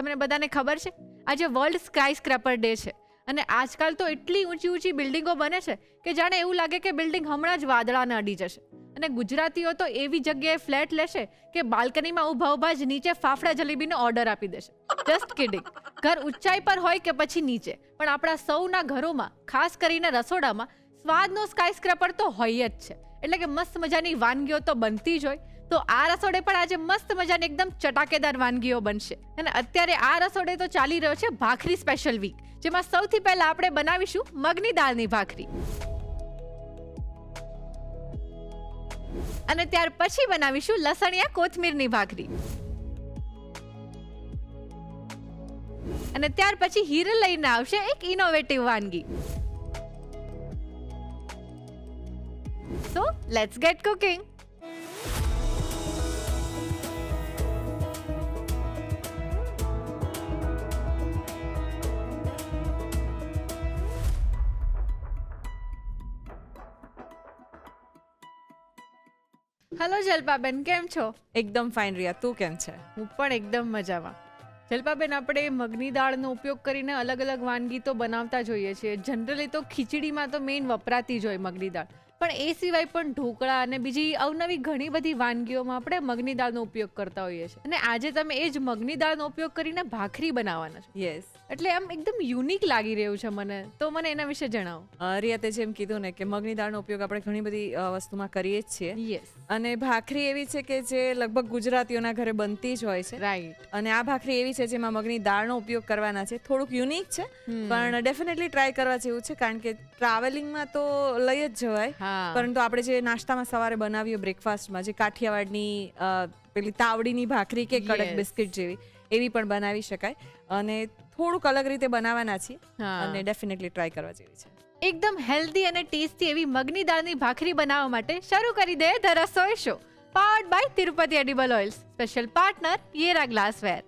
તમને બધાને ખબર છે આજે વર્લ્ડ સ્કાય સ્ક્રેપર ડે છે અને આજકાલ તો એટલી ઊંચી ઊંચી બિલ્ડિંગો બને છે કે જાણે એવું લાગે કે બિલ્ડિંગ હમણાં જ વાદળાને અડી જશે. અને ગુજરાતીઓ તો એવી જગ્યાએ ફ્લેટ લેશે કે બાલ્કનીમાં ઊભા જ નીચે ફાફડા જલેબીનો ઓર્ડર આપી દેશે. Just kidding. ઘર ઊંચાઈ પર હોય કે પછી નીચે, પણ આપણા સૌના ઘરોમાં ખાસ કરીને રસોડામાં સ્વાદનો સ્કાય સ્ક્રેપર તો હોય જ છે. એટલે કે મસ્ત મજાની વાનગીઓ તો બનતી જ હોય. તો આ રસોડે પણ આજે મસ્ત મજાની એકદમ ચટાકેદાર વાનગીઓ બનશે. અને અત્યારે આ રસોડે તો ચાલી રહ્યો છે ભાખરી સ્પેશિયલ વીક, જેમાં સૌથી પહેલા આપણે બનાવીશું મગની દાળની ભાખરી. અને ત્યાર પછી બનાવીશું લસણિયા કોથમીરની ભાખરી. અને ત્યાર પછી હિરલ લઈને આવશે એક ઇનોવેટિવ વાનગી. So let's get cooking. Hello Jalpaben, કેમ છો? એકદમ ફાઇન રિયા, તું કેમ છે? હું પણ એકદમ મજામાં. જલ્પાબેન, આપણે મગની દાળનો ઉપયોગ કરીને અલગ અલગ વાનગી તો બનાવતા જોઈએ છીએ. જનરલી તો ખીચડીમાં તો મેઇન વપરાતી જ હોય મગની દાળ, પણ એ સિવાય પણ ઢોકળા અને બીજી અવનવી ઘણી બધી વાનગીઓમાં આપણે મગની દાળનો ઉપયોગ કરતા હોઈએ છીએ. અને આજે તમે એ જ મગની દાળનો ઉપયોગ કરીને ભાખરી બનાવવાના છો. યસ, એટલે આમ એકદમ યુનિક લાગી રહ્યું છે મને, તો મને એના વિશે જણાવો. રિયા, તે જેમ કીધું ને કે મગની દાળનો ઉપયોગ આપણે ઘણી બધી વસ્તુમાં કરીએ જ છીએ. યસ. અને ભાખરી એવી છે કે જે લગભગ ગુજરાતીઓના ઘરે બનતી જ હોય છે. રાઈટ. અને આ ભાખરી એવી છે જેમાં મગની દાળનો ઉપયોગ કરવાના છે. થોડુંક યુનિક છે, પણ ડેફિનેટલી ટ્રાય કરવા જેવું છે, કારણ કે ટ્રાવેલિંગમાં તો લઈ જ જવાય. પરંતુ આપણે જે નાસ્તામાં સવારે બનાવીએ બ્રેકફાસ્ટમાં, જે કાઠિયાવાડની પેલી તાવડીની ભાખરી કે કડક બિસ્કિટ જેવી, એવી પણ બનાવી શકાય. અને થોડુંક અલગ રીતે બનાવવાના છીએ અને ડેફિનેટલી ટ્રાય કરવા જેવી છે. એકદમ હેલ્ધી અને ટેસ્ટી એવી મગની દાળની ભાખરી બનાવવા માટે શરૂ કરી દે the Rasoi show, powered by Tirupati edible oils, special partner Yera glassware.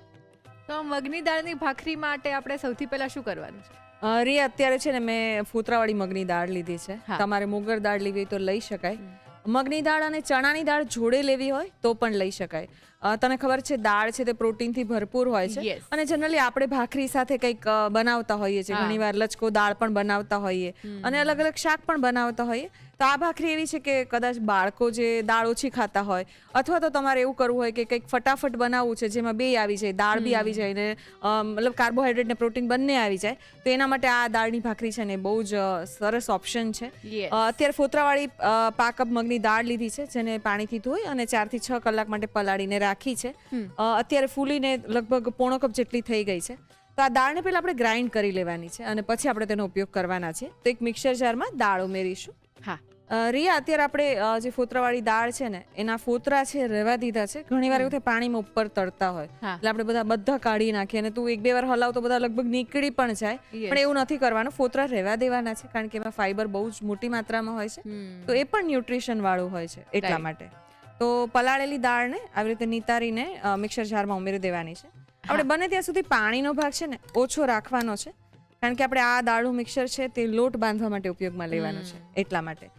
તો મગની દાળની ભાખરી માટે આપણે સૌથી પહેલા શું કરવાનું છે? રિયા, અત્યારે છે ને મેં ફોતરાવાળી મગની દાળ લીધી છે. તમારે મુગર દાળ લેવી હોય તો લઈ શકાય. મગની દાળ અને ચણાની દાળ જોડે લેવી હોય તો પણ લઈ શકાય. તને ખબર છે, દાળ છે તે પ્રોટીનથી ભરપૂર હોય છે. અને જનરલી આપણે ભાખરી સાથે કંઈક બનાવતા હોઈએ છીએ. ઘણીવાર લચકો દાળ પણ બનાવતા હોઈએ અને અલગ અલગ શાક પણ બનાવતા હોઈએ. તો આ ભાખરી એવી છે કે કદાચ બાળકો જે દાળ ઓછી ખાતા હોય, અથવા તો તમારે એવું કરવું હોય કે કંઈક ફટાફટ બનાવવું છે જેમાં બે આવી જાય, દાળ બી આવી જાય ને મતલબ કાર્બોહાઈડ્રેટ ને પ્રોટીન બંને આવી જાય, તો એના માટે આ દાળની ભાખરી છે ને બહુ જ સરસ ઓપ્શન છે. અત્યારે ફોતરાવાળી પાકઅપ મગની દાળ લીધી છે, જેને પાણીથી ધોઈ અને 4 થી 6 કલાક માટે પલાળીને રાખી છે. અત્યારે ફૂલીને લગભગ પોણો કપ જેટલી થઈ ગઈ છે. તો આ દાળને પહેલા આપણે ગ્રાઇન્ડ કરી લેવાની છે અને પછી આપણે તેનો ઉપયોગ કરવાના છે. તો એક મિક્સર જારમાં દાળ ઉમેરીશું. રિયા, અત્યારે આપણે જે ફોતરાવાળી દાળ છે ને એના ફોતરા છે રહેવા દીધા છે. ઘણીવાર એવું થાય પાણીમાં ઉપર તરતા હોય, એટલે આપણે બધા કાઢી નાખીએ અને તું 1-2 વાર હલાવ તો બધા લગભગ નીકળી પણ જાય. પણ એવું નથી કરવાનું, ફોતરા રહેવા દેવાના છે, કારણ કે એમાં ફાઈબર બહુ જ મોટી માત્રામાં હોય છે. તો એ પણ ન્યુટ્રિશન વાળું હોય છે, એટલા માટે. તો પલાળેલી દાળને આવી રીતે નિતારીને મિક્સર જારમાં ઉમેરી દેવાની છે. આપણે બને ત્યાં સુધી પાણીનો ભાગ છે ને ઓછો રાખવાનો છે, કારણ કે આપણે આ દાળનું મિક્સર છે તે લોટ બાંધવા માટે ઉપયોગમાં લેવાનું છે, એટલા માટે.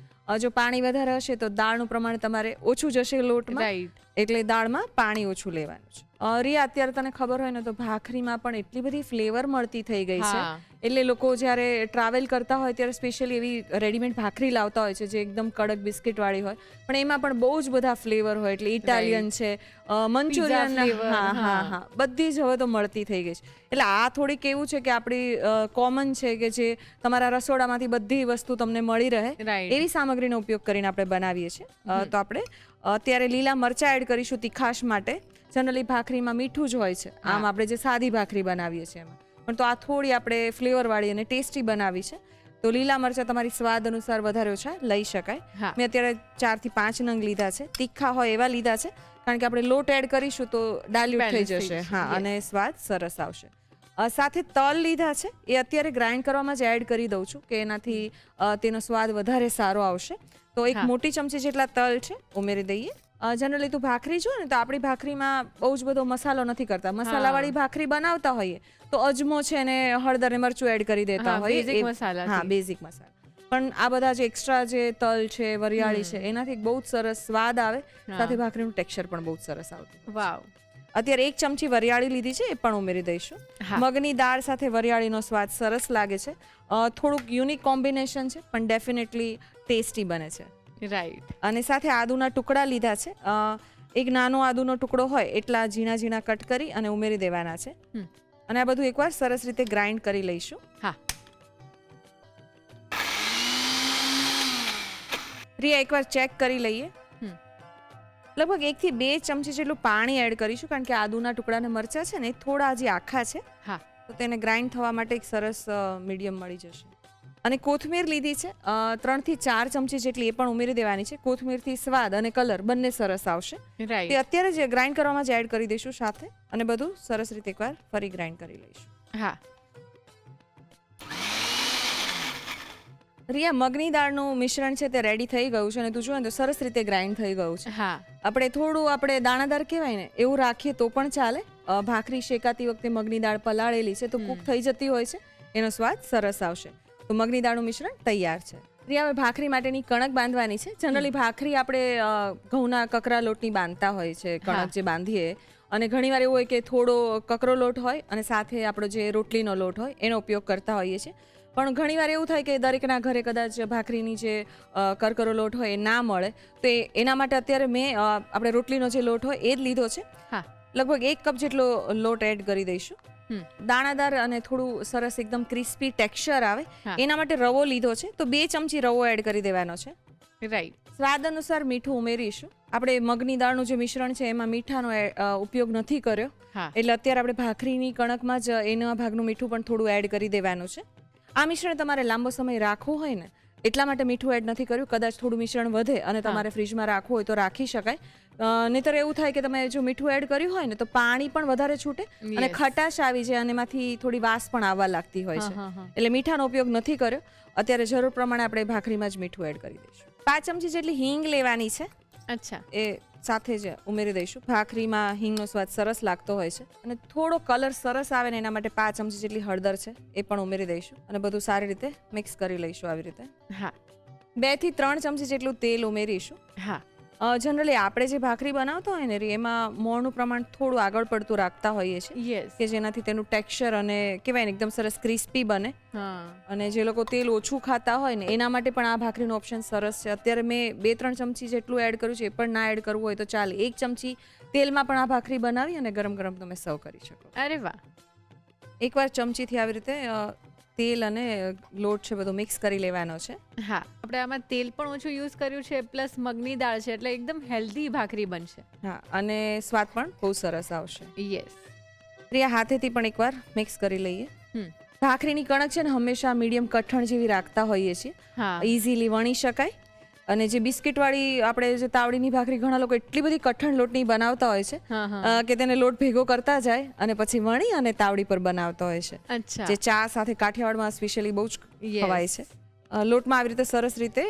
જો પાણી વધારે હશે તો દાળનું પ્રમાણ તમારે ઓછું જશે લોટમાં, એટલે દાળમાં પાણી ઓછું લેવાનું છે. રિયા, અત્યારે તને ખબર હોય ને તો ભાખરીમાં પણ એટલી બધી ફ્લેવર મળતી થઈ ગઈ છે. એટલે લોકો જ્યારે ટ્રાવેલ કરતા હોય ત્યારે સ્પેશિયલી એવી રેડીમેડ ભાખરી લાવતા હોય છે જે એકદમ કડક બિસ્કિટ વાળી હોય, પણ એમાં પણ બહુ જ બધા ફ્લેવર હોય. એટલે ઇટાલિયન છે, મંચુરિયન, બધી જ હવે તો મળતી થઈ ગઈ છે. એટલે આ થોડીક એવું છે કે આપણી કોમન છે કે જે તમારા રસોડામાંથી બધી વસ્તુ તમને મળી રહે એવી સામગ્રીનો ઉપયોગ કરીને આપણે બનાવીએ છીએ. તો આપણે અત્યારે લીલા મરચાં એડ કરીશું તીખાશ માટે. જનરલી ભાખરીમાં મીઠું જ હોય છે, આમ આપણે જે સાદી ભાખરી બનાવીએ છીએ એમાં, પણ તો આ થોડી આપણે ફ્લેવર વાળી અને ટેસ્ટી બનાવી છે. તો લીલા મરચાં તમારી સ્વાદ અનુસાર વધારે ઓછા લઈ શકાય. મેં અત્યારે 4 થી 5 નંગ લીધા છે. તીખા હોય એવા લીધા છે, કારણ કે આપણે લોટ એડ કરીશું તો ડાલ્યુટ થઈ જશે, અને સ્વાદ સરસ આવશે. સાથે તલ લીધા છે, એ અત્યારે ગ્રાઇન્ડ કરવામાં જ એડ કરી દઉં છું કે એનાથી તેનો સ્વાદ વધારે સારો આવશે. તો એક મોટી ચમચી જેટલા તલ છે ઉમેરી દઈએ. જનરલી તું ભાખરી જો ને તો આપણી ભાખરીમાં બહુ જ બધો મસાલો નથી કરતા. મસાલાવાળી ભાખરી બનાવતા હોઈએ તો અજમો છે ને હળદર ને મરચું એડ કરી દેતા હોઈએ, બેઝિક મસાલા. પણ આ બધા જે એક્સ્ટ્રા જે તલ છે, વરિયાળી છે, એનાથી બહુ જ સરસ સ્વાદ આવે, સાથે ભાખરીનું ટેક્સચર પણ બહુ જ સરસ આવતું. વાવ. અત્યારે 1 ચમચી વરિયાળી લીધી છે, એ પણ ઉમેરી દઈશું. હા. મગની દાળ સાથે વરિયાળીનો સ્વાદ સરસ લાગે છે. થોડુંક યુનિક કોમ્બિનેશન છે, પણ ડેફિનેટલી ટેસ્ટી બને છે. રાઈટ. અને સાથે આદુના ટુકડા લીધા છે. એક નાનો આદુનો ટુકડો હોય એટલા ઝીણા ઝીણા કટ કરી અને ઉમેરી દેવાના છે. અને આ બધું એકવાર સરસ રીતે ગ્રાઇન્ડ કરી લઈશું. હા. રિયા, એકવાર ચેક કરી લઈએ. લગભગ 1 થી 2 ચમચી જેટલું પાણી એડ કરીશું, કારણ કે આદુના ટુકડા અને મરચાં છે ને એ થોડા હજી આખા છે. હા. તો તેને ગ્રાઇન્ડ થવા માટે એક સરસ મીડિયમ મળી જશે. અને કોથમીર લીધી છે, 3 થી 4 ચમચી જેટલી, એ પણ ઉમેરી દેવાની છે. કોથમીરથી સ્વાદ અને કલર બંને સરસ આવશે. તે રાઈટ. અત્યારે જ ગ્રાઇન્ડ કરવામાં જ એડ કરી દઈશું સાથે, અને બધું સરસ રીતે એકવાર ફરી ગ્રાઇન્ડ કરી લઈશું. હા. રિયા, મગની દાળનું મિશ્રણ છે તે રેડી થઈ ગયું છે, અને તું જુઓ ને તો સરસ રીતે ગ્રાઇન્ડ થઈ ગયું છે. હા. આપણે દાણાદાર કહેવાય ને એવું રાખીએ તો પણ ચાલે. ભાખરી શેકાતી વખતે મગની દાળ પલાળેલી છે તો કૂક થઈ જતી હોય છે, એનો સ્વાદ સરસ આવશે. તો મગની દાળનું મિશ્રણ તૈયાર છે. રિયા, હવે ભાખરી માટેની કણક બાંધવાની છે. જનરલી ભાખરી આપણે ઘઉંના કકરા લોટની બાંધતા હોય છે, કણક જે બાંધીએ. અને ઘણીવાર એવું હોય કે થોડો કકરો લોટ હોય અને સાથે આપણો જે રોટલીનો લોટ હોય એનો ઉપયોગ કરતા હોઈએ છીએ. પણ ઘણીવાર એવું થાય કે દરેકના ઘરે કદાચ ભાખરીની જે કરકરો લોટ હોય એ ના મળે, તો એના માટે અત્યારે મેં આપણે રોટલીનો જે લોટ હોય એ જ લીધો છે. હા. લગભગ 1 કપ જેટલો લોટ એડ કરી દઈશું. દાણાદાર અને થોડું સરસ એકદમ ક્રિસ્પી ટેક્સચર આવે એના માટે રવો લીધો છે, તો 2 ચમચી રવો એડ કરી દેવાનો છે. રાઈટ. સ્વાદ અનુસાર મીઠું ઉમેરીશું. આપણે મગની દાળનું જે મિશ્રણ છે એમાં મીઠાનો ઉપયોગ નથી કર્યો, એટલે અત્યારે આપણે ભાખરીની કણકમાં જ એના ભાગનું મીઠું પણ થોડું એડ કરી દેવાનું છે. આ મિશ્રણ તમારે લાંબો સમય રાખવું હોય ને એટલા માટે મીઠું એડ નથી કર્યું. કદાચ થોડું મિશ્રણ વધે અને તમારે ફ્રીજમાં રાખવું હોય તો રાખી શકાય. નહીતર એવું થાય કે તમે જો મીઠું એડ કર્યું હોય ને તો પાણી પણ વધારે છૂટે અને ખટાશ આવી જાય અને એમાંથી થોડી વાસ પણ આવવા લાગતી હોય છે. એટલે મીઠાનો ઉપયોગ નથી કર્યો. અત્યારે જરૂર પ્રમાણે આપણે ભાખરીમાં જ મીઠું એડ કરી દઈશું. 5 ચમચી જેટલી હિંગ લેવાની છે. અચ્છા. એ સાથે જ ઉમેરી દઈશું. ભાખરીમાં હિંગનો સ્વાદ સરસ લાગતો હોય છે. અને થોડો કલર સરસ આવે ને એના માટે 5 ચમચી જેટલી હળદર છે એ પણ ઉમેરી દઈશું. અને બધું સારી રીતે મિક્સ કરી લઈશું આવી રીતે. હા. 2 થી 3 ચમચી જેટલું તેલ ઉમેરીશું. હા. જનરલી આપણે જે ભાખરી બનાવતા હોય ને એમાં મોણનું પ્રમાણ થોડું આગળ પડતું રાખતા હોઈએ છીએ, યસ. કે જેનાથી તેનું ટેક્સચર અને કહેવાય ને એકદમ સરસ ક્રિસ્પી બને. અને જે લોકો તેલ ઓછું ખાતા હોય ને એના માટે પણ આ ભાખરીનો ઓપ્શન સરસ છે. અત્યારે મેં 2-3 ચમચી જેટલું એડ કર્યું છે, એ પણ ના એડ કરવું હોય તો ચાલે. 1 ચમચી તેલમાં પણ આ ભાખરી બનાવી અને ગરમ ગરમ તમે સર્વ કરી શકો. અરે વાહ. એકવાર ચમચીથી આવી રીતે તેલ અને લોટ છે બધું મિક્સ કરી લેવાનો છે. હા. આપણે આમાં તેલ પણ ઓછું યુઝ કર્યું છે, પ્લસ મગની દાળ છે, એટલે એકદમ હેલ્ધી ભાખરી બનશે. હા, અને સ્વાદ પણ બહુ સરસ આવશે. યસ. રિયા, હાથેથી પણ એકવાર મિક્સ કરી લઈએ. ભાખરીની કણક છે ને હંમેશા મીડિયમ કઠણ જેવી રાખતા હોઈએ છીએ, ઇઝીલી વણી શકાય. અને જે બિસ્કિટ વાળી આપણે જે તાવડીની ભાખરી ઘણા લોકો એટલી બધી કઠણ લોટની બનાવતા હોય છે કે તેને લોટ ભેગો કરતા જાય અને પછી વણી અને તાવડી પર બનાવતા હોય છે. અચ્છા. જે ચા સાથે કાઠિયાવાડમાં સ્પેશિયલી બહુ જ ખવાય છે. લોટમાં આવી રીતે સરસ રીતે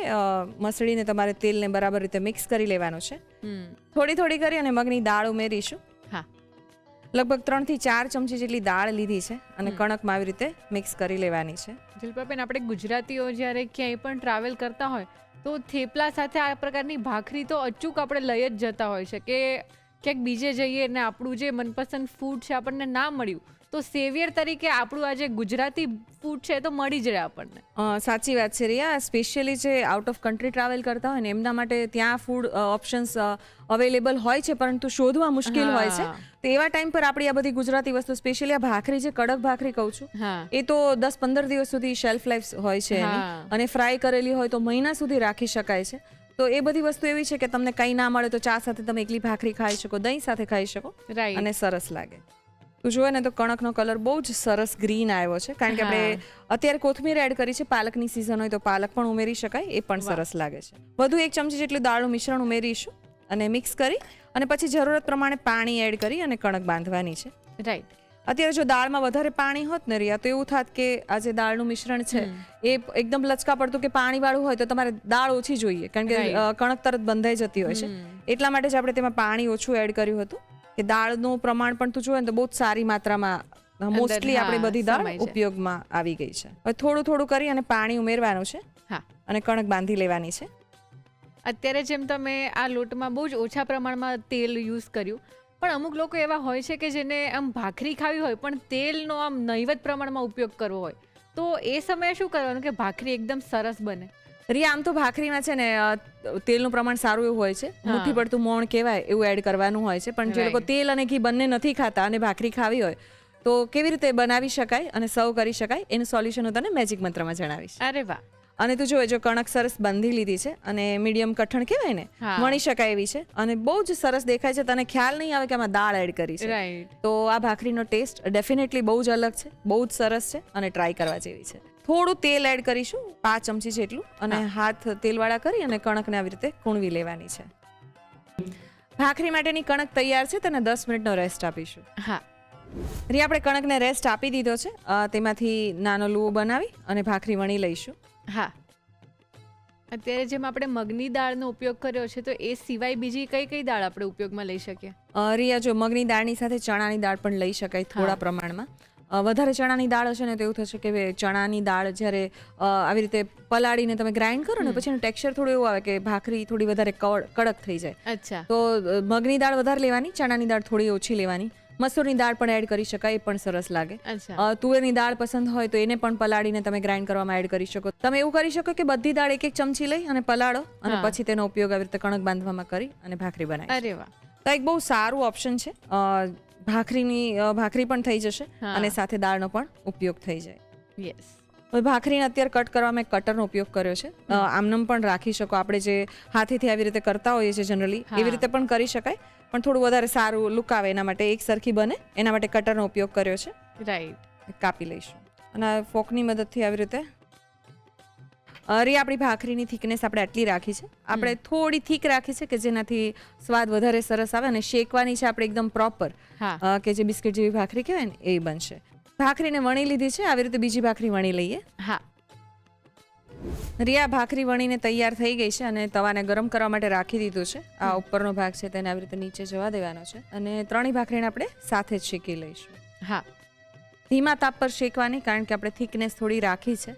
મસળીને તમારે તેલને બરાબર રીતે મિક્સ કરી લેવાનું છે. થોડી થોડી કરી અને મગની દાળ ઉમેરીશું. હા. લગભગ 3 થી 4 ચમચી જેટલી દાળ લીધી છે અને કણકમાં આવી રીતે મિક્સ કરી લેવાની છે. જિલ્પાબેન, આપણે ગુજરાતીઓ જ્યારે ક્યાંય પણ ટ્રાવેલ કરતા હોય તો થેપલા સાથે આ પ્રકારની ભાખરી તો અચૂક આપણે લઈ જ જતા હોય છે, કે ક્યાંક બીજે જઈએ ને આપણું જે મનપસંદ ફૂડ છે આપણને ના મળ્યું તો સેવિયર તરીકે આપણું આ જે ગુજરાતી ફૂડ છે તો મળી જ રહે આપણને. સાચી વાત છે રિયા. સ્પેશિયલી જે આઉટ ઓફ કન્ટ્રી ટ્રાવેલ કરતા હોય ને એમના માટે ત્યાં ફૂડ ઓપ્શન્સ અવેલેબલ હોય છે, પરંતુ શોધવા મુશ્કેલ હોય છે. તો એવા ટાઈમ પર આપણી આ બધી ગુજરાતી વસ્તુ, સ્પેશિયલી આ ભાખરી, જે કડક ભાખરી કહું છું, એ તો 10-15 દિવસ સુધી શેલ્ફ લાઈફ હોય છે એની. અને ફ્રાય કરેલી હોય તો મહિના સુધી રાખી શકાય છે. તો એ બધી વસ્તુ એવી છે કે તમને કંઈ ના મળે તો ચા સાથે તમે એકલી ભાખરી ખાઈ શકો, દહીં સાથે ખાઈ શકો, અને સરસ લાગે. તું જુએ ને તો કણકનો કલર બહુ જ સરસ ગ્રીન આવ્યો છે, કારણ કે આપણે અત્યારે કોથમીર એડ કરી છે. પાલકની સિઝન હોય તો પાલક પણ ઉમેરી શકાય, એ પણ સરસ લાગે છે. વધુ 1 ચમચી જેટલું દાળનું મિશ્રણ ઉમેરીશું અને મિક્સ કરી અને પછી જરૂરત પ્રમાણે પાણી એડ કરી અને કણક બાંધવાની છે. રાઈટ. અત્યારે જો દાળમાં વધારે પાણી હોત ને રિયા, તો એવું થાત કે આ જે દાળનું મિશ્રણ છે એ એકદમ લચકા પડતું કે પાણી વાળું હોય તો તમારે દાળ ઓછી જોઈએ, કારણ કે કણક તરત બંધાઈ જતી હોય છે. એટલા માટે જ આપણે તેમાં પાણી ઓછું એડ કર્યું હતું, કે દાળનું પ્રમાણ પણ તું જોવે ને તો બહુ જ સારી માત્રામાં, મોસ્ટલી આપણી બધી દાળ ઉપયોગમાં આવી ગઈ છે. હવે થોડું થોડું કરી અને પાણી ઉમેરવાનું છે અને કણક બાંધી લેવાની છે. અત્યારે જેમ તમે આ લોટમાં બહુ જ ઓછા પ્રમાણમાં તેલ યુઝ કર્યું, પણ અમુક લોકો એવા હોય છે કે જેને આમ ભાખરી ખાવી હોય પણ તેલનો આમ નહિવત પ્રમાણમાં ઉપયોગ કરવો હોય, તો એ સમયે શું કરવાનું કે ભાખરી એકદમ સરસ બને? રિયા, આમ તો ભાખરીમાં છે ને તેલનું પ્રમાણ સારું એવું હોય છે, મુઠ્ઠી પડતું મોણ કહેવાય એવું એડ કરવાનું હોય છે. પણ જે લોકો તેલ અને ઘી બંને નથી ખાતા અને ભાખરી ખાવી હોય તો કેવી રીતે બનાવી શકાય અને સર્વ કરી શકાય એનું સોલ્યુશન હું તને મેજિક મંત્રમાં જણાવીશ. અરે વાહ. અને તું જો કણક સરસ બાંધી લીધી છે અને મીડિયમ કઠણ કહેવાય ને, વણી શકાય એવી છે અને બહુ જ સરસ દેખાય છે, તને ખ્યાલ નહીં આવે કે આમાં દાળ એડ કરી છે. તો આ ભાખરીનો ટેસ્ટ ડેફિનેટલી બહુ જ અલગ છે, બહુ જ સરસ છે અને ટ્રાય કરવા જેવી છે. થોડું તેલ એડ કરીશું, 5 ચમચી જેટલું, અને હાથ તેલવાળા કરી અને કણકને આવી રીતે કૂણવી લેવાની છે. ભાખરી માટેની કણક તૈયાર છે, તને 10 મિનિટનો રેસ્ટ આપીશું. હા રિયા, આપણે કણકને રેસ્ટ આપી દીધો છે, તેમાંથી નાનો લુઓ બનાવી અને ભાખરી વણી લઈશું. હા, અત્યારે જેમ આપણે મગની દાળનો ઉપયોગ કર્યો છે, તો એ સિવાય બીજી કઈ કઈ દાળ આપણે ઉપયોગમાં લઈ શકીએ? રિયા, જો મગની દાળની સાથે ચણાની દાળ પણ લઈ શકાય થોડા પ્રમાણમાં. વધારે ચણાની દાળ હશે ને તો એવું થશે કે ચણાની દાળ જ્યારે આવી રીતે પલાળીને તમે ગ્રાઇન્ડ કરો ને પછી એનું ટેક્સચર થોડું એવું આવે કે ભાખરી થોડી વધારે કડક થઈ જાય. અચ્છા. તો મગની દાળ વધારે લેવાની, ચણાની દાળ થોડી ઓછી લેવાની. મસૂરની દાળ પણ એડ કરી શકાય, એ પણ સરસ લાગે. તુવેરની દાળ પસંદ હોય તો એને પણ પલાળીને તમે ગ્રાઇન્ડ કરવામાં એડ કરી શકો. તમે એવું કરી શકો કે બધી દાળ 1-1 ચમચી લઈ અને પલાળો અને પછી તેનો ઉપયોગ આવી રીતે કણક બાંધવામાં કરી અને ભાખરી બનાવી. અરે વાહ. તો એક બહુ સારું ઓપ્શન છે. ભાખરી પણ થઈ જશે અને સાથે દાળનો પણ ઉપયોગ થઈ જાય. યસ. હવે ભાખરીને અત્યારે કટ કરવામાં એક કટરનો ઉપયોગ કર્યો છે. આમનામ પણ રાખી શકો, આપણે જે હાથેથી આવી રીતે કરતા હોઈએ છીએ જનરલી એવી રીતે પણ કરી શકાય, પણ થોડું વધારે સારું લુક આવે એના માટે, એક સરખી બને એના માટે કટરનો ઉપયોગ કર્યો છે. રાઈટ. કાપી લઈશું અને ફોકની મદદથી આવી રીતે. આપણી ભાખરીની થિકનેસ આપણે આટલી રાખી છે. આપણે થોડી થીક રાખી છે કે જેનાથી સ્વાદ વધારે સરસ આવે, અને શેકવાની છે આપણે એકદમ પ્રોપર, કે જે બિસ્કિટ જેવી ભાખરી કહેવાય ને એ બનશે. ભાખરીને વણી લીધી છે, આવી રીતે બીજી ભાખરી વણી લઈએ. હા. રિયા, ભાખરી વણીને તૈયાર થઈ ગઈ છે અને તવાને ગરમ કરવા માટે રાખી દીધો છે. આ ઉપરનો ભાગ છે તેને આવી રીતે નીચે જવા દેવાનો છે અને 3 ભાખરીને આપણે સાથે જ શેકી લઈશું. હા. ધીમા તાપ પર શેકવાની, કારણ કે આપણે થિકનેસ થોડી રાખી છે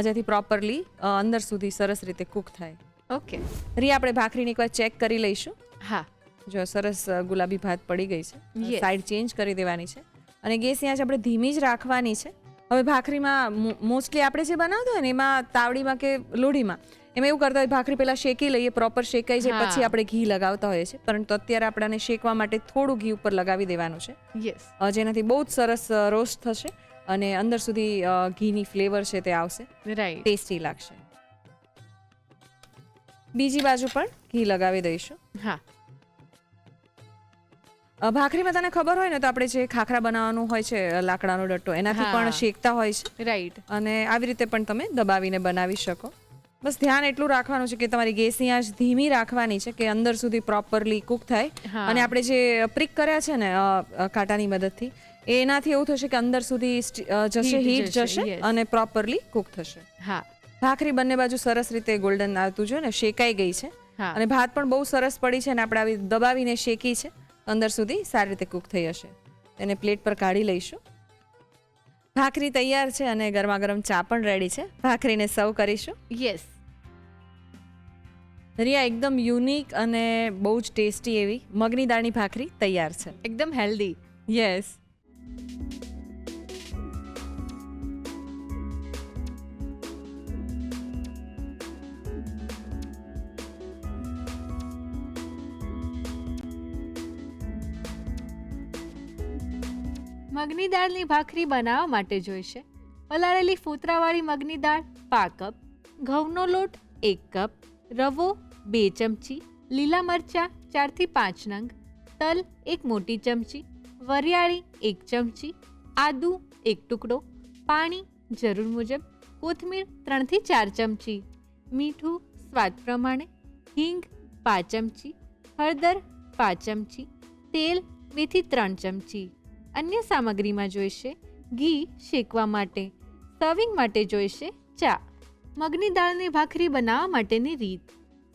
જેથી પ્રોપરલી અંદર સુધી સરસ રીતે કુક થાય. ઓકે. રિયા, આપણે ભાખરીને એકવાર ચેક કરી લઈશું. હા. જો સરસ ગુલાબી ભાત પડી ગઈ છે, સાઈડ ચેન્જ કરી દેવાની છે અને ગેસની આંચ આપણે ધીમી જ રાખવાની છે. હવે ભાખરીમાં મોસ્ટલી આપણે જે બનાવતા હોય ને એમાં તાવડીમાં કે લોઢીમાં એમાં એવું કરતા હોય, ભાખરી પહેલા શેકી લઈએ, પ્રોપર શેકાઈ જાય પછી આપણે ઘી લગાવતા હોઈએ છીએ, પરંતુ અત્યારે આપણે શેકવા માટે થોડું ઘી ઉપર લગાવી દેવાનું છે. યસ. જેનાથી બહુ જ સરસ રોસ્ટ થશે અને અંદર સુધી ઘીની ફ્લેવર છે તે આવશે. રાઈટ. ટેસ્ટી લાગશે. બીજી બાજુ પણ ઘી લગાવી દઈશું. હા. ભાખરીમાં તને ખબર હોય ને તો આપણે જે ખાખરા બનાવવાનું હોય છે, લાકડાનો ડટ્ટો, એનાથી પણ શેકતા હોય છે. રાઈટ. અને આવી રીતે પણ તમે દબાવીને બનાવી શકો. બસ ધ્યાન એટલું રાખવાનું છે કે તમારી ગેસની આંચ ધીમી રાખવાની છે કે અંદર સુધી પ્રોપરલી કુક થાય. અને આપણે જે પ્રિક કર્યા છે ને કાંટાની મદદથી, એનાથી એવું થશે કે અંદર સુધી જશે, હીટ જશે અને પ્રોપરલી કુક થશે. હા. ભાખરી બંને બાજુ સરસ રીતે ગોલ્ડન આવતું જો ને, શેકાઈ ગઈ છે અને ભાત પણ બહુ સરસ પડી છે અને આપણે આવી દબાવીને શેકી છે, અંદર સુધી સારી રીતે કુક થઈ હશે. તેને પ્લેટ પર કાઢી લઈશું. ભાખરી તૈયાર છે અને ગરમા ગરમ ચા પણ રેડી છે. ભાખરીને સર્વ કરીશું. યસ. રિયા, એકદમ યુનિક અને બહુ જ ટેસ્ટી એવી મગની દાળની ભાખરી તૈયાર છે. એકદમ હેલ્ધી. યસ. મગની દાળની ભાખરી બનાવવા માટે જોઈશે પલાળેલી ફૂતરાવાળી મગની દાળ 5 કપ, ઘઉંનો લોટ 1 કપ, રવો 2 ચમચી, લીલા મરચાં 4 થી 5 નંગ, તલ 1 મોટી ચમચી, વરિયાળી 1 ચમચી, આદુ 1 ટુકડો, પાણી જરૂર મુજબ, કોથમીર 3 થી 4 ચમચી, મીઠું સ્વાદ પ્રમાણે, હિંગ 5 ચમચી, હળદર 5 ચમચી, તેલ 2 થી 3 ચમચી. અન્ય સામગ્રીમાં જોઈશે ઘી શેકવા માટે, સર્વિંગ માટે જોઈશે ચા. મગની દાળની ભાખરી બનાવવા માટેની રીત.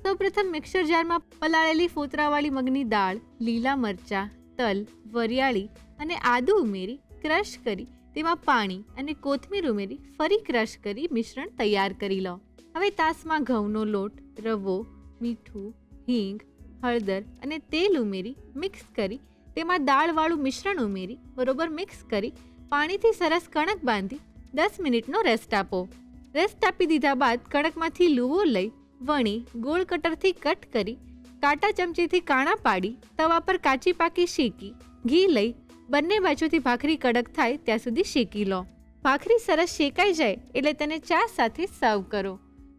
સૌપ્રથમ મિક્સર જારમાં પલાળેલી ફોતરાવાળી મગની દાળ, લીલા મરચાં, તલ, વરિયાળી અને આદુ ઉમેરી ક્રશ કરી તેમાં પાણી અને કોથમીર ઉમેરી ફરી ક્રશ કરી મિશ્રણ તૈયાર કરી લો. હવે તાસમાં ઘઉંનો લોટ, રવો, મીઠું, હિંગ, હળદર અને તેલ ઉમેરી મિક્સ કરી તેમાં દાળવાળું મિશ્રણ ઉમેરી બરોબર મિક્સ કરી પાણીથી સરસ કણક બાંધી 10 મિનિટનો રેસ્ટ આપો. રેસ્ટ આપી દીધા બાદ કણકમાંથી લૂવો લઈ વણી ગોળ કટરથી કટ કરી કાંટા ચમચીથી કાણા પાડી તવા પર કાચી પાકી શેકી ઘી લઈ બંને બાજુથી ભાખરી કડક થાય ત્યાં સુધી શેકી લો. ભાખરી સરસ શેકાઈ જાય એટલે તેને ચા સાથે સર્વ કરો.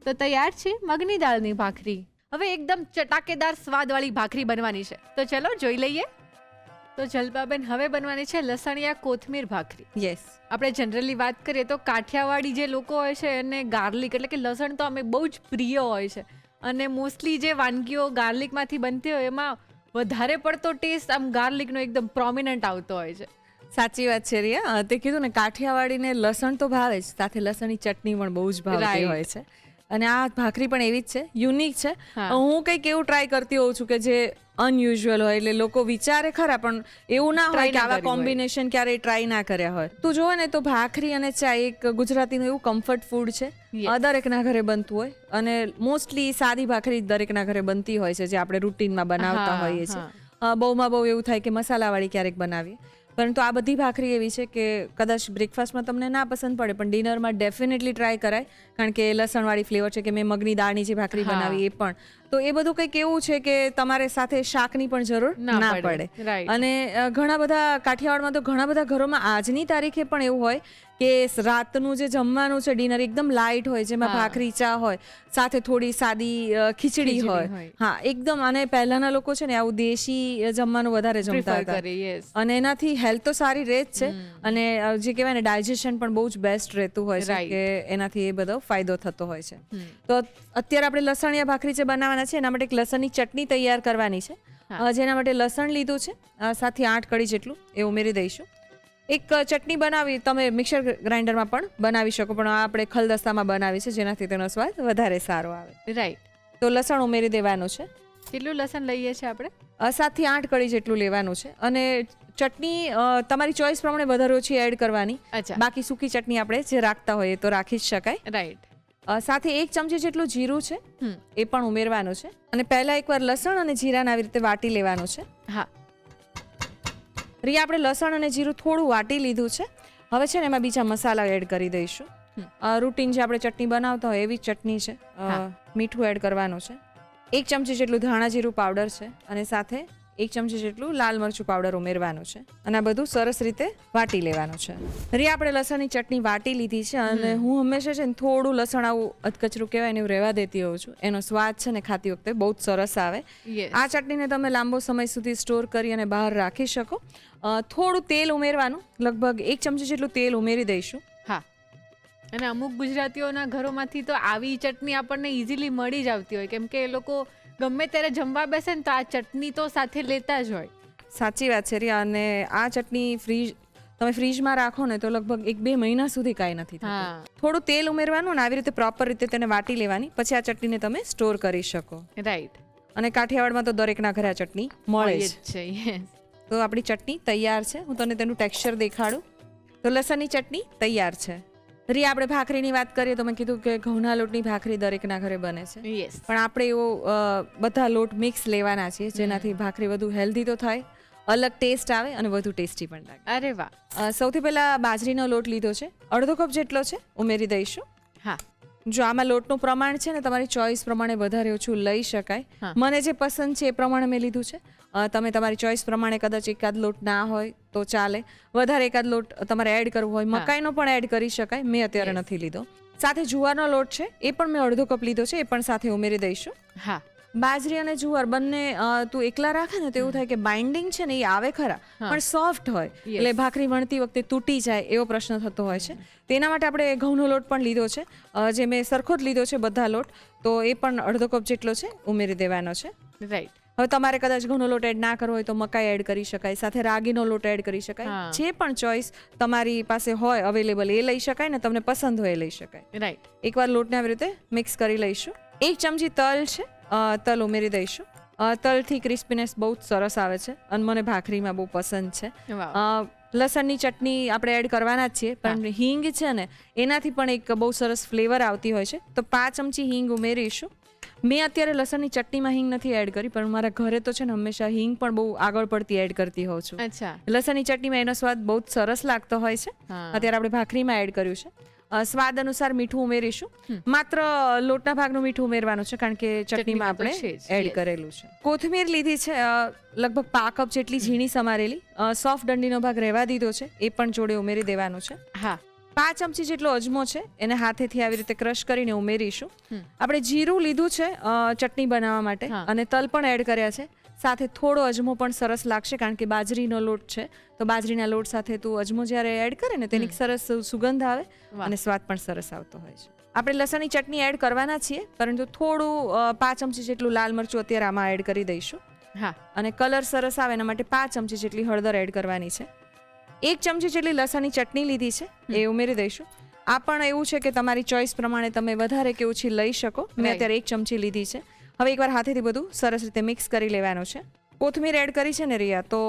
તો તૈયાર છે મગની દાળની ભાખરી. હવે એકદમ ચટાકેદાર સ્વાદવાળી ભાખરી બનવાની છે, તો ચલો જોઈ લઈએ. તો જલ્પાબેન, હવે બનવાની છે લસણિયા કોથમીર ભાખરી. યસ, આપણે જનરલી વાત કરીએ તો કાઠિયાવાડી જે લોકો હોય છે એને ગાર્લિક એટલે કે લસણ તો અમે બહુ જ પ્રિય હોય છે, અને મોસ્ટલી જે વાનગીઓ ગાર્લિકમાંથી બનતી હોય એમાં વધારે પડતો ટેસ્ટ આમ ગાર્લિકનો એકદમ પ્રોમિનન્ટ આવતો હોય છે. સાચી વાત છે રિયા. તે કીધું ને, કાઠિયાવાડીને લસણ તો ભાવે જ, સાથે લસણની ચટણી પણ બહુ જ ભાવતી હોય છે. અને આ ભાખરી પણ એવી જ છે, યુનિક છે. હું કંઈક એવું ટ્રાય કરતી હોઉં છું કે જે અનયુઝ્યુઅલ હોય, એટલે લોકો વિચારે ખરા પણ એવું ના હોય કે આવા કોમ્બિનેશન ક્યારેય ટ્રાય ના કર્યા હોય. તું જોવે ને તો ભાખરી અને ચા એક ગુજરાતીનું એવું કમ્ફર્ટ ફૂડ છે, દરેકના ઘરે બનતું હોય. અને મોસ્ટલી સાદી ભાખરી દરેકના ઘરે બનતી હોય છે, જે આપણે રૂટીનમાં બનાવતા હોઈએ છીએ. બહુમાં બહુ એવું થાય કે મસાલાવાળી ક્યારેક બનાવીએ, પરંતુ આ બધી ભાખરી એવી છે કે કદાચ બ્રેકફાસ્ટમાં તમને ના પસંદ પડે પણ ડિનરમાં ડેફિનેટલી ટ્રાય કરાય, કારણ કે લસણવાળી ફ્લેવર છે. કે મેં મગની દાળની જે ભાખરી બનાવી એ પણ, તો એ બધું કંઈક એવું છે કે તમારે સાથે શાકની પણ જરૂર ના પડે. અને ઘણા બધા કાઠિયાવાડમાં તો ઘણા બધા ઘરોમાં આજની તારીખે પણ એવું હોય કે રાતનું જે જમવાનું છે ડિનર એકદમ લાઇટ હોય, જેમાં ભાખરી ચા હોય, સાથે થોડી સાદી ખીચડી હોય. હા, એકદમ. અને પહેલાના લોકો છે ને આવું દેશી જમવાનું વધારે જમતા હતા, અને એનાથી હેલ્થ તો સારી રહે જ છે, અને જે કહેવાય ને ડાયજેશન પણ બહુ જ બેસ્ટ રહેતું હોય છે, કે એનાથી એ બધો ફાયદો થતો હોય છે. તો અત્યારે આપણે લસણિયા ભાખરી જે બનાવવાના છે એના માટે એક લસણની ચટણી તૈયાર કરવાની છે, જેના માટે લસણ લીધું છે, સાથે 8 કળી જેટલું એ ઉમેરી દઈશું. એક ચટણી બનાવી તમે મિક્સર ગ્રાઇન્ડરમાં પણ બનાવી શકો, પણ આપણે ખલદસ્તામાં બનાવી છે જેનાથી તેનો સ્વાદ વધારે સારો આવે. રાઈટ. તો લસણ ઉમેરી દેવાનું છે. કેટલું લસણ લઈએ છીએ આપણે? 7 થી 8 કળી જેટલું લેવાનું છે. અને ચટણી તમારી ચોઈસ પ્રમાણે વધારે ઓછી એડ કરવાની. બાકી સૂકી ચટણી આપણે જે રાખતા હોઈએ તો રાખી જ શકાય. રાઈટ. સાથે 1 ચમચી જેટલું જીરું છે, એ પણ ઉમેરવાનું છે. અને પહેલા એકવાર લસણ અને જીરાને આવી રીતે વાટી લેવાનું છે. હા રિયા, આપણે લસણ અને જીરું થોડું વાટી લીધું છે. હવે છે ને એમાં બીજા મસાલા એડ કરી દઈશું. રૂટીન જે આપણે ચટણી બનાવતા હોય એવી ચટણી છે. મીઠું એડ કરવાનું છે. 1 ચમચી જેટલું ધાણા જીરું પાવડર છે, અને સાથે 1 ચમચી જેટલું લાલ મરચું પાવડર ઉમેરવાનું છે. અને આ બધું સરસ રીતે વાટી લેવાનું છે. રિયા, આપણે લસણની ચટણી વાટી લીધી છે, અને હું હંમેશા છે ને થોડું લસણ આવું અધકચરું કહેવાય ને એવું રહેવા દેતી હોઉં છું. એનો સ્વાદ છે ને ખાતી વખતે બહુ જ સરસ આવે. આ ચટણીને તમે લાંબો સમય સુધી સ્ટોર કરી અને બહાર રાખી શકો. થોડું તેલ ઉમેરવાનું, લગભગ 1 ચમચી જેટલું તેલ ઉમેરી દઈશું. હા, અને અમુક ગુજરાતીઓના ઘરોમાંથી તો આવી ચટણી આપણને ઇઝીલી મળી જ આવતી હોય, કેમ કે એ લોકો ગમે ત્યારે જમવા બેસે ને તો આ ચટણી તો સાથે લેતા જ હોય. સાચી વાત છે રિયા. અને આ ચટણી તમે ફ્રીજમાં રાખો ને તો લગભગ 1-2 મહિના સુધી કાંઈ નથી થતું. થોડું તેલ ઉમેરવાનું અને આવી રીતે પ્રોપર રીતે તેને વાટી લેવાની, પછી આ ચટણીને તમે સ્ટોર કરી શકો. રાઈટ. અને કાઠિયાવાડમાં તો દરેકના ઘરે આ ચટણી મળે જ છે. તો આપણી ચટણી તૈયાર છે. હું તને તેનું ટેક્સચર દેખાડું. તો લસણની ચટણી તૈયાર છે. રિયા, આપણે ભાખરીની વાત કરીએ તો મેં કીધું કે ઘઉંના લોટની ભાખરી દરેકના ઘરે બને છે, પણ આપણે એવો બધા લોટ મિક્સ લેવાના છીએ જેનાથી ભાખરી વધુ હેલ્ધી તો થાય, અલગ ટેસ્ટ આવે અને વધુ ટેસ્ટી પણ લાગે. અરે વાહ. સૌથી પહેલા બાજરીનો લોટ લીધો છે, 1/2 કપ જેટલો છે, ઉમેરી દઈશું. હા, જો આમાં લોટનું પ્રમાણ છે ને તમારી ચોઈસ પ્રમાણે વધારે ઓછું લઈ શકાય. મને જે પસંદ છે એ પ્રમાણે મેં લીધું છે. તમે તમારી ચોઈસ પ્રમાણે કદાચ એકાદ લોટ ના હોય તો ચાલે, વધારે એકાદ લોટ તમારે એડ કરવો હોય મકાઈનો પણ એડ કરી શકાય. મેં અત્યારે નથી લીધો. સાથે જુવારનો લોટ છે, એ પણ મેં 1/2 કપ લીધો છે, એ પણ સાથે ઉમેરી દઈશું. હા, બાજરી અને જુવાર બંને તું એકલા રાખે ને તો એવું થાય કે બાઇન્ડિંગ છે ને એ આવે ખરા, પણ સોફ્ટ હોય, એટલે ભાખરી વણતી વખતે તૂટી જાય એવો પ્રશ્ન થતો હોય છે. તેના માટે આપણે ઘઉંનો લોટ પણ લીધો છે, જે મેં સરખો જ લીધો છે બધા લોટ, તો એ પણ 1/2 કપ જેટલો છે, ઉમેરી દેવાનો છે. રાઈટ. હવે તમારે કદાચ ઘઉંનો લોટ એડ ના કરવો હોય તો મકાઈ એડ કરી શકાય, સાથે રાગીનો લોટ એડ કરી શકાય. જે પણ ચોઈસ તમારી પાસે હોય અવેલેબલ એ લઈ શકાય, ને તમને પસંદ હોય એ લઈ શકાય. રાઈટ. એકવાર લોટને આવી રીતે મિક્સ કરી લઈશું. 1 ચમચી તલ છે, તલ ઉમેરી દઈશું. તલથી ક્રિસ્પીનેસ બહુ જ સરસ આવે છે અને મને ભાખરીમાં બહુ પસંદ છે. લસણની ચટણી આપણે એડ કરવાના જ છીએ, પણ હિંગ છે ને એનાથી પણ એક બહુ સરસ ફ્લેવર આવતી હોય છે, તો 5 ચમચી હિંગ ઉમેરીશું. મેં અત્યારે લસણની ચટણીમાં હિંગ નથી એડ કરી, પણ મારા ઘરે તો છે ને હંમેશા હિંગ પણ બહુ આગળ પડતી એડ કરતી હોઉં છું. અચ્છા. લસણની ચટણીમાં એનો સ્વાદ બહુ જ સરસ લાગતો હોય છે. અત્યારે આપણે ભાખરીમાં એડ કર્યું છે. સ્વાદ અનુસાર મીઠું ઉમેરીશું. માત્ર લોટના ભાગનું મીઠું ઉમેરવાનું છે, કારણ કે ચટણીમાં આપણે એડ કરેલું છે. કોથમીર લીધી છે લગભગ 1 કપ જેટલી ઝીણી સમારેલી. સોફ્ટ ડંડીનો ભાગ રહેવા દીધો છે, એ પણ જોડે ઉમેરી દેવાનું છે. હા. 5 ચમચી જેટલો અજમો છે, એને હાથેથી આવી રીતે ક્રશ કરીને ઉમેરીશું. આપણે જીરું લીધું છે ચટણી બનાવવા માટે, અને તલ પણ એડ કર્યા છે. સાથે થોડો અજમો પણ સરસ લાગશે, કારણ કે બાજરીનો લોટ છે, તો બાજરીના લોટ સાથે તું અજમો જ્યારે એડ કરે ને તેની સરસ સુગંધ આવે અને સ્વાદ પણ સરસ આવતો હોય છે. આપણે લસણની ચટણી એડ કરવાના છીએ, પરંતુ થોડું 5 ચમચી જેટલું લાલ મરચું અત્યારે આમાં એડ કરી દઈશું. હા. અને કલર સરસ આવે એના માટે 5 ચમચી જેટલી હળદર એડ કરવાની છે. 1 ચમચી જેટલી લસણની ચટણી લીધી છે, એ ઉમેરી દઈશું. આ પણ એવું છે કે તમારી ચોઈસ પ્રમાણે તમે વધારે કે ઓછી લઈ શકો. મેં અત્યારે 1 ચમચી લીધી છે. હવે એકવાર હાથેથી બધું સરસ રીતે મિક્સ કરી લેવાનું છે. કોથમીર એડ કરી છે ને રિયા, તો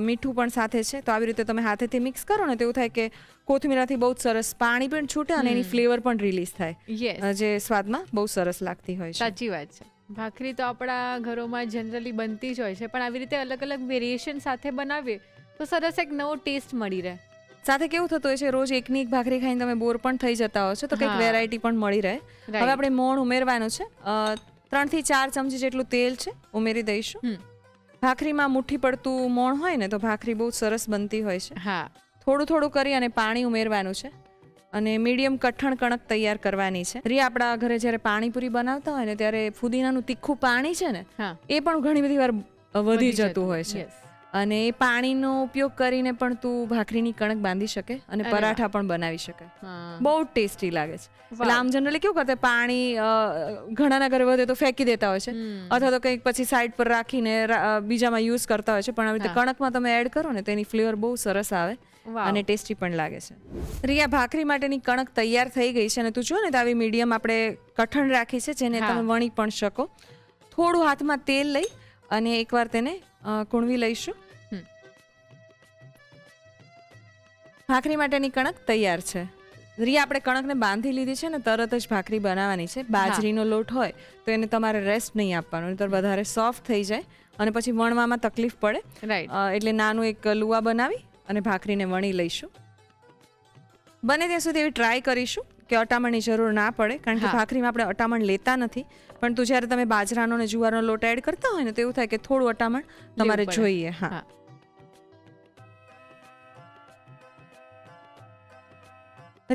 મીઠું પણ સાથે છે, તો આવી રીતે તમે હાથેથી મિક્સ કરો ને તો એવું થાય કે કોથમીરાથી બહુ સરસ પાણી પણ છૂટે અને એની ફ્લેવર પણ રિલીઝ થાય, જે સ્વાદમાં બહુ સરસ લાગતી હોય છે. સાચી વાત છે. ભાખરી તો આપણા ઘરોમાં જનરલી બનતી જ હોય છે, પણ આવી રીતે અલગ અલગ વેરિએશન સાથે બનાવીએ તો સરસ એક નવો ટેસ્ટ મળી રહે. સાથે કેવું થતું હોય છે, રોજ એકની એક ભાખરી ખાઈને તમે બોર પણ થઈ જતા હો છો, તો કંઈક વેરાયટી પણ મળી રહે. હવે આપણે મોણ ઉમેરવાનું છે. 3 થી 4 ચમચી જેટલું તેલ છે, ઉમેરી દઈશું. ભાખરીમાં મુઠ્ઠી પડતું મોણ હોય ને તો ભાખરી બહુ સરસ બનતી હોય છે. હા. થોડું થોડું કરી અને પાણી ઉમેરવાનું છે, અને મીડિયમ કઠણ કણક તૈયાર કરવાની છે. રિયા, આપણા ઘરે જ્યારે પાણીપુરી બનાવતા હોય ને ત્યારે ફુદીનાનું તીખું પાણી છે ને, એ પણ ઘણી બધી વાર વધી જતું હોય છે, અને એ પાણીનો ઉપયોગ કરીને પણ તું ભાખરીની કણક બાંધી શકે અને પરાઠા પણ બનાવી શકે. બહુ ટેસ્ટી લાગે છે. એટલે આમ જનરલી કેવું કરતા પાણી ઘણાના ઘરે વધે તો ફેંકી દેતા હોય છે, અથવા તો કંઈક પછી સાઈડ પર રાખીને બીજામાં યુઝ કરતા હોય છે, પણ આવી રીતે કણકમાં તમે એડ કરો ને તો એની ફ્લેવર બહુ સરસ આવે અને ટેસ્ટી પણ લાગે છે. રિયા, ભાખરી માટેની કણક તૈયાર થઈ ગઈ છે, અને તું જો ને તો આવી મીડિયમ આપણે કઠણ રાખી છે, જેને તમે વણી પણ શકો. થોડું હાથમાં તેલ લઈ અને એકવાર તેને કૂણવી લઈશું. ભાખરી માટેની કણક તૈયાર છે. રિયા, આપણે કણકને બાંધી લીધી છે ને, તરત જ ભાખરી બનાવવાની છે. બાજરીનો લોટ હોય તો એને તમારે રેસ્ટ નહીં આપવાનો, તો વધારે સોફ્ટ થઈ જાય અને પછી વણવામાં તકલીફ પડે. એટલે નાનું એક લુવા બનાવી અને ભાખરીને વણી લઈશું. બને ત્યાં સુધી એવી ટ્રાય કરીશું કે અટામણની જરૂર ના પડે, કારણ કે ભાખરીમાં આપણે અટામણ લેતા નથી, પણ તું જ્યારે તમે બાજરાનો અને જુવારનો લોટ એડ કરતા હોય ને તો એવું થાય કે થોડું અટામણ તમારે જોઈએ. હા.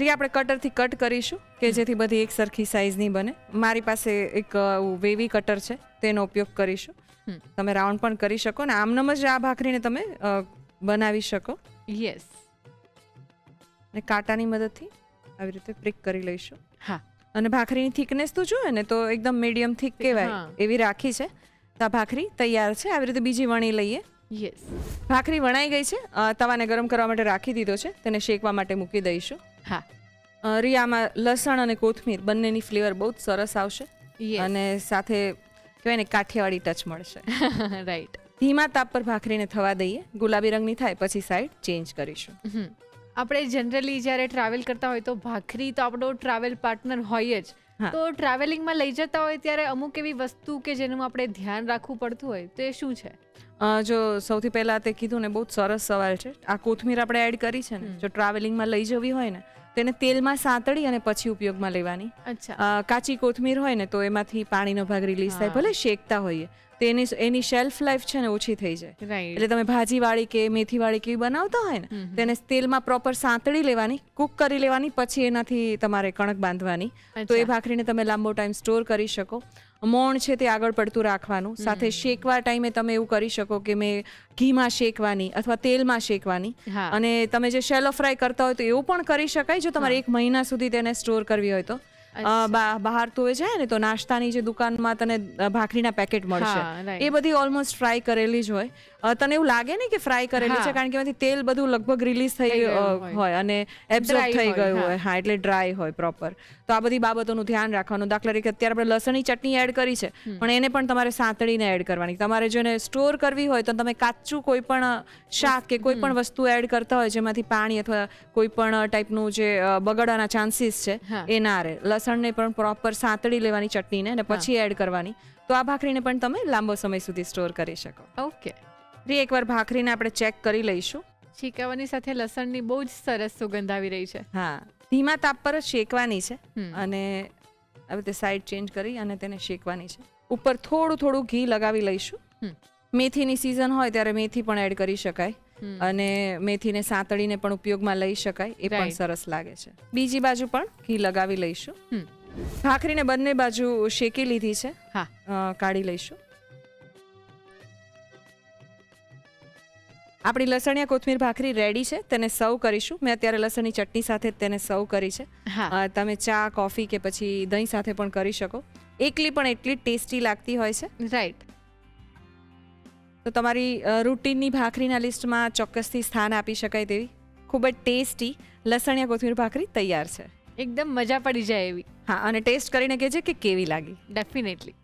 રિયા, આપણે કટરથી કટ કરીશું કે જેથી બધી એક સરખી સાઈઝની બને. મારી પાસે એક વેવી કટર છે, તેનો ઉપયોગ કરીશું. તમે રાઉન્ડ પણ કરી શકો ને આમનમ જ આ ભાખરીને તમે બનાવી શકો. યસ. અને કાંટાની મદદથી આવી રીતે પ્રિક કરી લઈશું. હા. અને ભાખરીની થિકનેસ તો જોઈએ ને તો એકદમ મીડિયમ થિક કહેવાય એવી રાખી છે. તો આ ભાખરી તૈયાર છે. આવી રીતે બીજી વણી લઈએ. યસ. ભાખરી વણાઈ ગઈ છે. તવાને ગરમ કરવા માટે રાખી દીધો છે, તેને શેકવા માટે મૂકી દઈશું. હા. રિયામાં લસણ અને કોથમીર બંનેની ફ્લેવર બહુ જ સરસ આવશે, અને સાથે કહેવાય ને કાઠિયાવાડી ટચ મળશે. રાઈટ. ધીમા તાપ પર ભાખરીને થવા દઈએ. ગુલાબી રંગની થાય પછી સાઈડ ચેન્જ કરીશું. આપણે જનરલી જ્યારે ટ્રાવેલ કરતા હોય તો ભાખરી તો આપણો ટ્રાવેલ પાર્ટનર હોય જ. તો ટ્રાવેલિંગમાં લઈ જતા હોય ત્યારે અમુક એવી વસ્તુ કે જેનું આપણે ધ્યાન રાખવું પડતું હોય તો એ શું છે? જો સૌથી પહેલા તે કીધું ને, બહુ જ સરસ સવાલ છે. આ કોથમીર આપણે એડ કરી છે ને, જો ટ્રાવેલિંગમાં લઈ જવી હોય ને તેને તેલમાં સાંતળી અને પછી ઉપયોગમાં લેવાની. કાચી કોથમીર હોય ને તો એમાંથી પાણીનો ભાગ રિલીઝ થાય, ભલે શેકતા હોઈએ તો એની શેલ્ફ લાઈફ છે ને ઓછી થઈ જાય. એટલે તમે ભાજીવાળી કે મેથીવાળી કેવી બનાવતા હોય ને તેને તેલમાં પ્રોપર સાંતળી લેવાની, કુક કરી લેવાની, પછી એનાથી તમારે કણક બાંધવાની. તો એ ભાખરીને તમે લાંબો ટાઈમ સ્ટોર કરી શકો. મોણ છે તે આગળ પડતું રાખવાનું. સાથે શેકવા ટાઈમે તમે એવું કરી શકો કે મેં ઘીમાં શેકવાની અથવા તેલમાં શેકવાની. અને તમે જે શેલો ફ્રાય કરતા હોય તો એવું પણ કરી શકાય જો તમારે 1 મહિના સુધી તેને સ્ટોર કરવી હોય તો. બહાર તો જાય ને તો નાસ્તાની જે દુકાનમાં તને ભાખરીના પેકેટ મળશે, એ બધી ઓલમોસ્ટ ફ્રાય કરેલી જ હોય. તને એવું લાગે ને કે ફ્રાય કરેલી છે, કારણ કે એમાંથી તેલ બધું લગભગ રિલીઝ થઈ હોય અને એબ્ઝોર્બ થઈ ગયું હોય. હા, એટલે ડ્રાય હોય પ્રોપર. તો આ બધી બાબતોનું ધ્યાન રાખવાનું. દાખલા તરીકે અત્યારે આપણે લસણની ચટણી એડ કરી છે, પણ એને પણ તમારે સાંતળીને એડ કરવાની. તમારે જો એને સ્ટોર કરવી હોય તો તમે કાચું કોઈ પણ શાક કે કોઈ પણ વસ્તુ એડ કરતા હોય જેમાંથી પાણી અથવા કોઈ પણ ટાઈપનું જે બગડવાના ચાન્સીસ છે એ ના રહે. લસણને પણ પ્રોપર સાંતળી લેવાની ચટણીને અને પછી એડ કરવાની. તો આ ભાખરીને પણ તમે લાંબો સમય સુધી સ્ટોર કરી શકો. ઓકે, એકવાર ભાખરીને આપણે ચેક કરી લઈશું. શેકાવાની સાથે લસણની બહુ જ સરસ સુગંધ આવી રહી છે. હા, ધીમા તાપ પર જ શેકવાની છે અને આવી રીતે સાઈડ ચેન્જ કરી અને તેને શેકવાની છે. ઉપર થોડું થોડું ઘી લગાવી લઈશું. મેથીની સિઝન હોય ત્યારે મેથી પણ એડ કરી શકાય અને મેથીને સાંતળીને પણ ઉપયોગમાં લઈ શકાય, એ પણ સરસ લાગે છે. બીજી બાજુ પણ ઘી લગાવી લઈશું. ભાખરીને બંને બાજુ શેકી લીધી છે. હા, કાઢી લઈશું. આપણી લસણિયા કોથમીર ભાખરી રેડી છે, તેને સર્વ કરીશું. મેં અત્યારે લસણની ચટણી સાથે તેને સર્વ કરી છે. તમે ચા, કોફી કે પછી દહીં સાથે પણ કરી શકો. એકલી પણ એટલી ટેસ્ટી લાગતી હોય છે. રાઈટ. તો તમારી રૂટીનની ભાખરીના લિસ્ટમાં ચોક્કસથી સ્થાન આપી શકાય તેવી ખૂબ જ ટેસ્ટી લસણિયા કોથમીર ભાખરી તૈયાર છે. એકદમ મજા પડી જાય એવી. હા, અને ટેસ્ટ કરીને કહેજે કે કેવી લાગી. ડેફિનેટલી.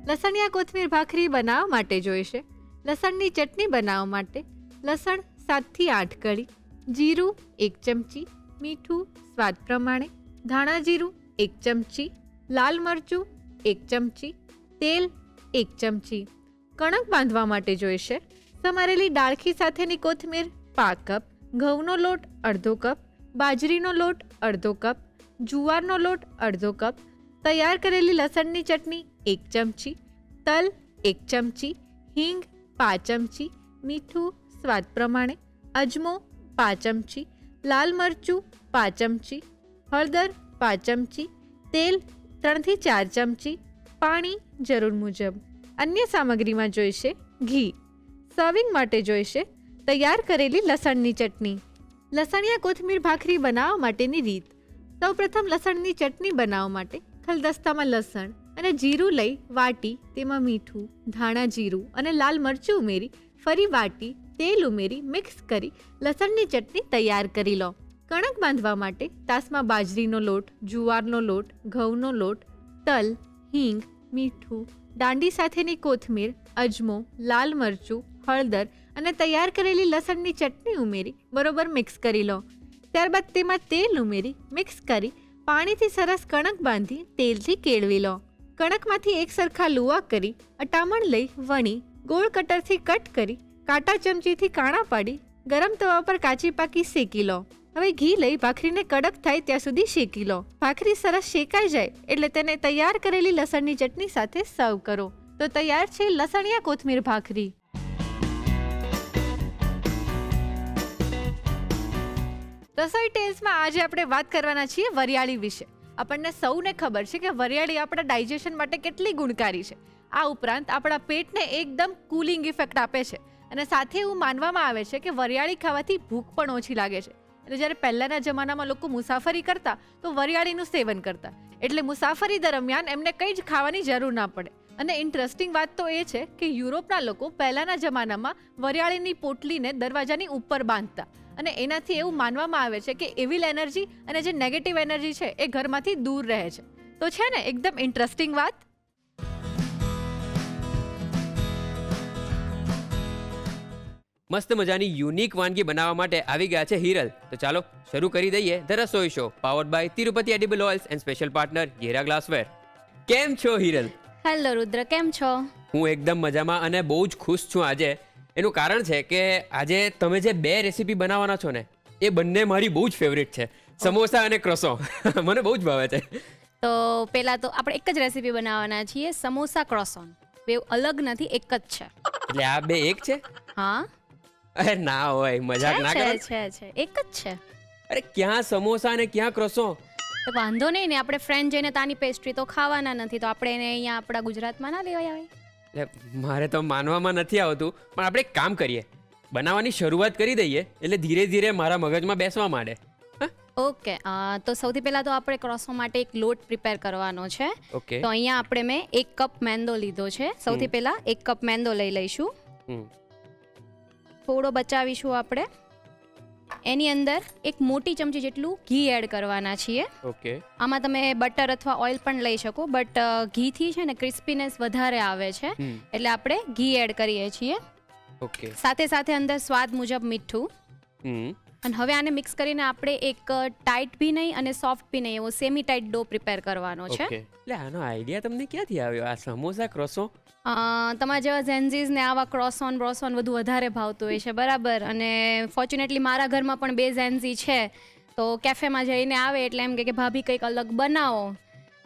લસણિયા કોથમીર ભાખરી બનાવવા માટે જોઈશે લસણની ચટણી બનાવવા માટે લસણ 7 થી 8 કળી, જીરું 1 ચમચી, મીઠું સ્વાદ પ્રમાણે, ધાણા જીરું 1 ચમચી, લાલ મરચું 1 ચમચી, તેલ 1 ચમચી. કણક બાંધવા માટે જોઈશે સમારેલી ડાળખી સાથેની કોથમીર 5 કપ, ઘઉંનો લોટ અડધો કપ, બાજરીનો લોટ અડધો કપ, જુવારનો લોટ અડધો કપ, તૈયાર કરેલી લસણની ચટણી 1 ચમચી, તલ 1 ચમચી, હિંગ 5 ચમચી, મીઠું સ્વાદ પ્રમાણે, અજમો 5 ચમચી, લાલ મરચું 5 ચમચી, હળદર 5 ચમચી, તેલ 3 થી 4 ચમચી, પાણી જરૂર મુજબ. અન્ય સામગ્રીમાં જોઈશે ઘી. સર્વિંગ માટે જોઈશે તૈયાર કરેલી લસણની ચટણી. લસણિયા કોથમીર ભાખરી બનાવવા માટેની રીત. સૌપ્રથમ લસણની ચટણી બનાવવા માટે ખલદસ્તામાં લસણ અને જીરું લઈ વાટી તેમાં મીઠું, ધાણા જીરું અને લાલ મરચું ઉમેરી ફરી વાટી તેલ ઉમેરી મિક્સ કરી લસણની ચટણી તૈયાર કરી લો. કણક બાંધવા માટે તાસમાં બાજરીનો લોટ, જુવારનો લોટ, ઘઉંનો લોટ, તલ, હિંગ, મીઠું, દાંડી સાથેની કોથમીર, અજમો, લાલ મરચું, હળદર અને તૈયાર કરેલી લસણની ચટણી ઉમેરી બરોબર મિક્સ કરી લો. ત્યારબાદ તેમાં તેલ ઉમેરી મિક્સ કરી પાણીથી સરસ કણક બાંધી તેલથી કેળવી લો. કણકમાંથી એક સરખા લુવા કરી અટામણ લઈ વણી ગોળ કટરથી કટ કરી કાંટા ચમચીથી કાણા પાડી ગરમ તવા પર કાચી પાકી શેકી લો. હવે ઘી લઈ ભાખરીને કડક થાય ત્યાં સુધી શેકી લો. ભાખરી સરસ શેકાઈ જાય એટલે તેને તૈયાર કરેલી લસણની ચટણી સાથે સર્વ કરો. તો તૈયાર છે લસણિયા કોથમીર ભાખરી. રસોઈ ટેલ્સમાં આજે આપણે વાત કરવાના છીએ વરિયાળી વિશે. આપણને સૌને ખબર છે કે વરિયાળી આપણા ડાયજેશન માટે કેટલી ગુણકારી છે. આ ઉપરાંત આપણા પેટને એકદમ કુલિંગ ઇફેક્ટ આપે છે અને સાથે એવું માનવામાં આવે છે કે વરિયાળી ખાવાથી ભૂખ પણ ઓછી લાગે છે. એટલે જ્યારે પહેલાંના જમાનામાં લોકો મુસાફરી કરતા તો વરિયાળીનું સેવન કરતા, એટલે મુસાફરી દરમિયાન એમને કંઈ જ ખાવાની જરૂર ના પડે. અને ઇન્ટરેસ્ટિંગ વાત તો એ છે કે યુરોપના લોકો પહેલાંના જમાનામાં વરિયાળીની પોટલીને દરવાજાની ઉપર બાંધતા અને એનાથી એવું માનવામાં આવે છે કે એવિલ એનર્જી અને જે નેગેટિવ એનર્જી છે એ ઘરમાંથી દૂર રહે છે. તો છે ને એકદમ ઇન્ટરેસ્ટિંગ વાત. મસ્ત મજાની યુનિક વાનગી બનાવવા માટે આવી ગયા છે હિરલ. તો ચાલો શરૂ કરી દઈએ the Rasoi show, powered by Tirupati edible oils and special partner Ghera glassware. કેમ છો હિરલ? હેલો રુદ્ર, કેમ છો? હું એકદમ મજામાં અને બહુ જ ખુશ છું આજે. એનું કારણ છે કે આજે તમે જે 2 રેસીપી બનાવવાના છો ને એ બંને મારી બહુ જ ફેવરિટ છે, સમોસા અને ક્રોસો. મને બહુ જ ભાવે છે. તો પહેલા તો આપણે એક જ રેસીપી બનાવવાના છીએ, સમોસા ક્રોસોન. બે અલગ નથી, એક જ છે. એટલે આ 2 એક છે? હા. અરે ના હોય, મજાક ના કરો. છે એક જ છે. અરે ક્યાં સમોસા અને ક્યાં ક્રોસો? તો વાંધો નહીં ને, આપણે ફ્રેન્ડ જઈને તાની પેસ્ટ્રી તો ખાવાના નથી, તો આપણે એને અહીંયા આપણા ગુજરાતમાં ના લેવાય આવે. એટલે મારે તો માનવામાં નથી આવતું, પણ આપણે એક કામ કરીએ, બનાવવાની શરૂઆત કરી દઈએ એટલે ધીરે ધીરે મારા મગજમાં બેસવા માંડે. ઓકે, તો સૌથી પહેલા તો આપણે ક્રોસો માટે એક લોટ પ્રિપેર કરવાનો છે. ઓકે. તો અહીંયા આપણે મેં 1 કપ મેંદો લીધો છે. સૌથી પહેલા 1 કપ મેંદો લઈ લઈશું. થોડો બચાવીશું આપણે. એની અંદર એક મોટી ચમચી જેટલું ઘી એડ કરવાના છીએ. ઓકે. આમાં તમે બટર અથવા ઓઇલ પણ લઈ શકો, બટ ઘીથી છે ને ક્રિસ્પીનેસ વધારે આવે છે, એટલે આપણે ઘી એડ કરીએ છીએ. ઓકે. સાથે સાથે અંદર સ્વાદ મુજબ મીઠું. અને હવે આને મિક્સ કરીને આપણે એક ટાઈટ બી નહીં અને સોફ્ટ બી નહીં એવો સેમી ટાઈટ ડો પ્રિપેર કરવાનો છે. ઓકે. એટલે આનો આઈડિયા તમને ક્યાંથી આવ્યો, આ સમોસા ક્રોસો? તમારા જેવા ઝેન્ઝીઝ ને આવા ક્રોસોન બ્રોસોન બધું વધારે ભાવતું હોય છે, બરાબર. અને ફોર્ચ્યુનેટલી મારા ઘરમાં પણ 2 ઝેન્ઝી છે, તો કેફેમાં જઈને આવે એટલે એમ કે ભાભી કંઈક અલગ બનાવો,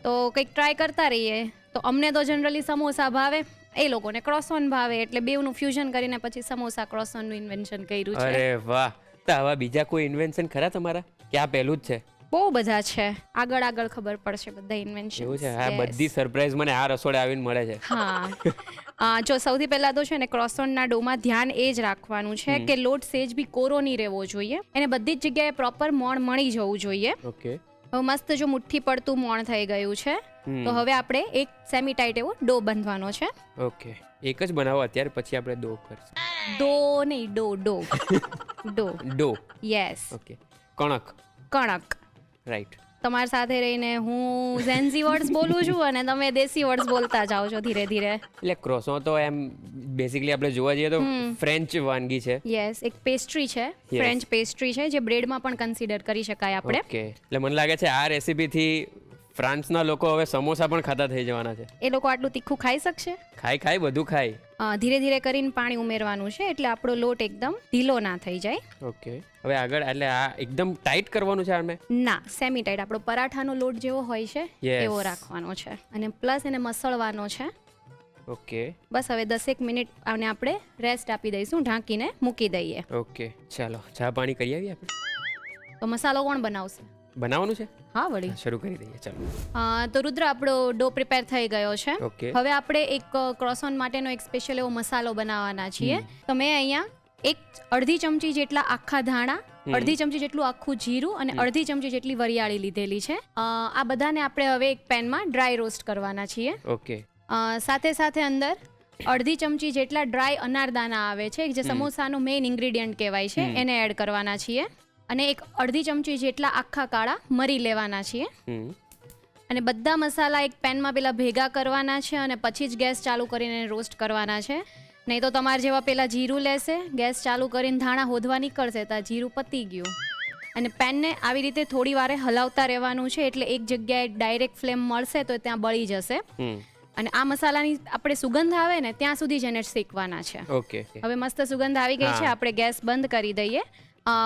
તો કંઈક ટ્રાય કરતા રહીએ. તો અમને તો જનરલી સમોસા ભાવે, એ લોકોને ક્રોસોન ભાવે, એટલે બેવનું ફ્યુઝન કરીને પછી સમોસા ક્રોસોનનું ઇન્વેન્શન કર્યું છે. અરે વાહ! તો આવા બીજા કોઈ ઇન્વેન્શન ખરા તમારા કે આ પહેલું જ છે? બહુ બધા છે, આગળ આગળ ખબર પડશે બધા ઇન્વેન્શન. એવું છે? આ બધી સરપ્રાઈઝ મને આ રસોડે આવીને મળે છે. હા, જો સૌથી પહેલા તો છે ને ક્રોસોનના ડોમાં ધ્યાન એ જ રાખવાનું છે કે લોટ સેજ બી કોરો નહીં રહેવો જોઈએ, એને બધી જ જગ્યાએ પ્રોપર મોણ મળી જવું જોઈએ. ઓકે. હવે મસ્ત જો મુઠ્ઠી પડતું મોણ થઈ ગયું છે, તો હવે આપણે એક સેમી ટાઈટ એવો ડો બાંધવાનો છે. ઓકે. એક જ બનાવો અત્યારે, પછી આપણે ડો કરશું. ડો નહીં, ડો ડો. યસ. ઓકે. કણક. કણક. રાઈટ. તમારી સાથે રહીને હું ઝેન્ઝી વર્ડ્સ બોલું છું અને તમે દેશી વર્ડ્સ બોલતા જાઓ છો ધીરે ધીરે. એટલે ક્રોસો તો એમ બેસિકલી આપણે જોવા જઈએ તો ફ્રેન્ચ વાનગી છે. યસ, એક પેસ્ટ્રી છે, ફ્રેન્ચ પેસ્ટ્રી છે, જે બ્રેડમાં પણ કન્સિડર કરી શકાય આપણે. ઓકે. એટલે મને લાગે છે આ રેસીપીથી ફ્રાન્સના લોકો હવે સમોસા પણ ખાતા થઈ જવાના છે. એ લોકો આટલું તીખું ખાઈ શકશે? ખાય બધું ખાય. ધીરે ધીરે કરીને પાણી ઉમેરવાનું છે એટલે આપણો લોટ એકદમ ઢીલો ના થઈ જાય. ઓકે. હવે આગળ એટલે આ એકદમ ટાઈટ કરવાનું છે આને? ના, સેમી ટાઈટ. આપણો પરાઠાનો લોટ જેવો હોય છે એવો રાખવાનો છે, અને પ્લસ એને મસળવાનો છે. ઓકે. બસ હવે 10 મિનિટ આને આપણે રેસ્ટ આપી દઈશું, ઢાંકીને મૂકી દઈએ. ઓકે. ચાલો ચા પાણી કરી આવીએ આપણે. તો મસાલો કોણ બનાવશે? બનાવવાનું છે? હા વળી, શરૂ કરી દઈએ. ચાલો. તો રુદ્ર, આપણો ડો પ્રિપેર થઈ ગયો છે. ઓકે. હવે આપણે એક ક્રોસોન માટેનો એક સ્પેશિયલ એવો મસાલો બનાવવાના છીએ. તો મેં અહીંયા અડધી ચમચી જેટલા આખા ધાણા, અડધી ચમચી જેટલું આખું જીરું અને અડધી ચમચી જેટલી વરિયાળી લીધેલી છે. આ બધાને આપણે હવે એક પેનમાં ડ્રાય રોસ્ટ કરવાના છીએ. ઓકે. સાથે સાથે અંદર અડધી ચમચી જેટલા ડ્રાય અનારદાના આવે છે, જે સમોસાનો મેઇન ઇન્ગ્રેડિયન્ટ કહેવાય છે, એને એડ કરવાના છીએ. અને એક અડધી ચમચી જેટલા આખા કાળા મરી લેવાના છીએ. અને બધા મસાલા એક પેનમાં પેલા ભેગા કરવાના છે અને પછી જ ગેસ ચાલુ કરીને રોસ્ટ કરવાના છે. નહીં તો તમારે જેવા પેલા જીરું લેશે, ગેસ ચાલુ કરીને ધાણા હોદવા નીકળશે તો જીરું પતી ગયું. અને પેનને આવી રીતે થોડી વારે હલાવતા રહેવાનું છે, એટલે એક જગ્યાએ ડાયરેક્ટ ફ્લેમ મળશે તો ત્યાં બળી જશે. અને આ મસાલાની આપણે સુગંધ આવે ને ત્યાં સુધી જ એને શેકવાના છે. ઓકે. હવે મસ્ત સુગંધ આવી ગઈ છે, આપણે ગેસ બંધ કરી દઈએ.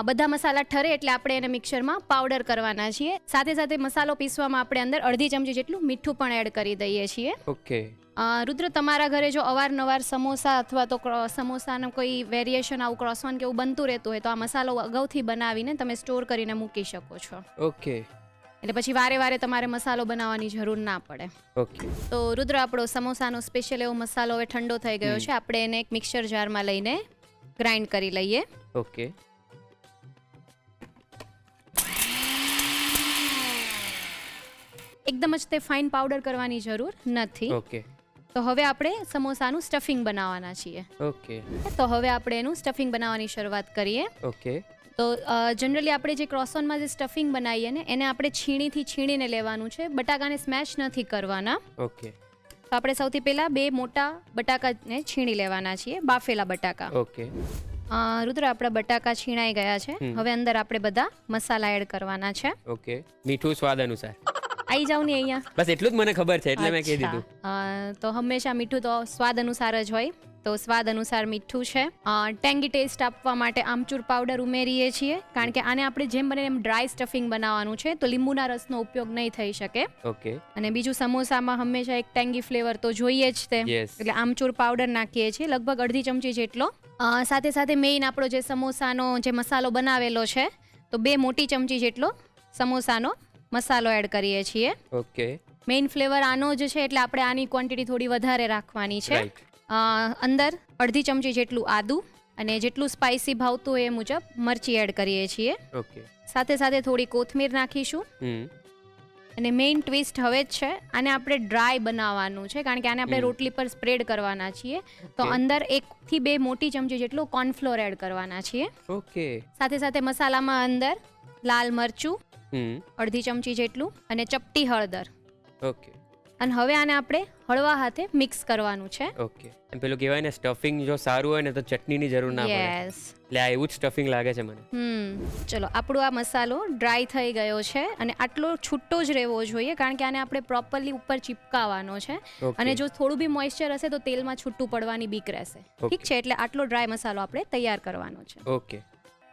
બધા મસાલા ઠરે એટલે આપણે એને મિક્સરમાં પાવડર કરવાના છીએ. સાથે સાથે મસાલો પીસવામાં આપણે અંદર અડધી ચમચી જેટલું મીઠું પણ એડ કરી દઈએ છીએ. ઓકે. રુદ્ર, તમારા ઘરે જો અવારનવાર સમોસા અથવા તો સમોસાનું કોઈ વેરિએશન આવું ક્રોસોન કે એવું બનતું રહેતું હોય તો આ મસાલો અગાઉથી બનાવીને તમે સ્ટોર કરીને મૂકી શકો છો. ઓકે. એટલે પછી વારે વારે તમારે મસાલો બનાવવાની જરૂર ના પડે. ઓકે. તો રુદ્ર, આપણો સમોસાનો સ્પેશિયલ એવો મસાલો હવે ઠંડો થઈ ગયો છે. આપણે એને એક મિક્સર જારમાં લઈને ગ્રાઇન્ડ કરી લઈએ. ઓકે. એકદમ જ તે ફાઇન પાવડર કરવાની જરૂર નથી. ઓકે. તો હવે આપણે સમોસાનું સ્ટફિંગ બનાવવાના છીએ. ઓકે. તો હવે આપણે એનું સ્ટફિંગ બનાવવાની શરૂઆત કરીએ. ઓકે. તો જનરલી આપણે જે ક્રોસોનમાં જે સ્ટફિંગ બનાવીએ ને એને આપણે છીણીને લેવાનું છે, બટાકાને સ્મેશ નથી કરવાના. ઓકે. તો આપણે સૌથી પહેલા 2 મોટા બટાકાને છીણી લેવાના છીએ, બાફેલા બટાકા. ઓકે. રુદ્ર, આપણા બટાકા છીણાઈ ગયા છે. હવે અંદર આપણે બધા મસાલા એડ કરવાના છે. ઓકે. મીઠું સ્વાદ અનુસાર. આવી જાવ ને અહીંયા. બસ એટલું જ મને ખબર છે એટલે મેં કહી દીધું. તો હંમેશા મીઠું તો સ્વાદ અનુસાર જ હોય, તો સ્વાદ અનુસાર મીઠું છે. ટેંગી ટેસ્ટ આપવા માટે આમચૂર પાવડર ઉમેરીએ છીએ, કારણ કે આને આપણે જેમ બને એમ ડ્રાય સ્ટફિંગ બનાવવાનું છે, તો લીંબુના રસનો ઉપયોગ નહીં થઈ શકે. ઓકે. અને બીજું, સમોસામાં હંમેશા એક ટેંગી ફ્લેવર તો જોઈએ જ તે, એટલે આમચૂર પાવડર નાખીએ છીએ લગભગ અડધી ચમચી જેટલો. સાથે સાથે મેઇન આપણો જે સમોસાનો જે મસાલો બનાવેલો છે, તો 2 મોટી ચમચી જેટલો સમોસાનો મસાલો એડ કરીએ છીએ. ઓકે. મેઇન ફ્લેવર આનો જ છે, એટલે આપણે આની ક્વોન્ટિટી થોડી વધારે રાખવાની છે. અંદર અડધી ચમચી જેટલું આદું અને જેટલું સ્પાઇસી ભાવતું હોય એ મુજબ મરચી એડ કરીએ છીએ. ઓકે. સાથે સાથે થોડી કોથમીર નાખીશું. અને મેઇન ટ્વિસ્ટ હવે જ છે, આને આપણે ડ્રાય બનાવવાનું છે કારણ કે આને આપણે રોટલી પર સ્પ્રેડ કરવાના છીએ. તો અંદર 1 થી 2 મોટી ચમચી જેટલું કોર્નફ્લોર એડ કરવાના છીએ. ઓકે. સાથે સાથે મસાલામાં અંદર લાલ મરચું અડધી ચમચી જેટલું અને ચપટી હળદર. ઓકે. અને હવે આને આપણે હળવા હાથે મિક્સ કરવાનું છે. ઓકે. એમ પેલું કહેવાય ને, સ્ટફિંગ જો સારું હોય ને તો ચટણીની જરૂર ના પડે. યસ. એટલે આ એવું જ સ્ટફિંગ લાગે છે મને. ચલો, આપણો આ મસાલો ડ્રાય થઈ ગયો છે અને આટલો છૂટો જ રહેવો જોઈએ કારણ કે આને આપણે પ્રોપરલી ઉપર ચિપકાવવાનો છે. Okay. અને જો થોડું બી મોઇસ્ચર હશે તો તેલમાં છૂટું પડવાની બીક રહેશે. ઠીક છે, એટલે આટલો ડ્રાય મસાલો આપણે તૈયાર કરવાનો છે. ઓકે.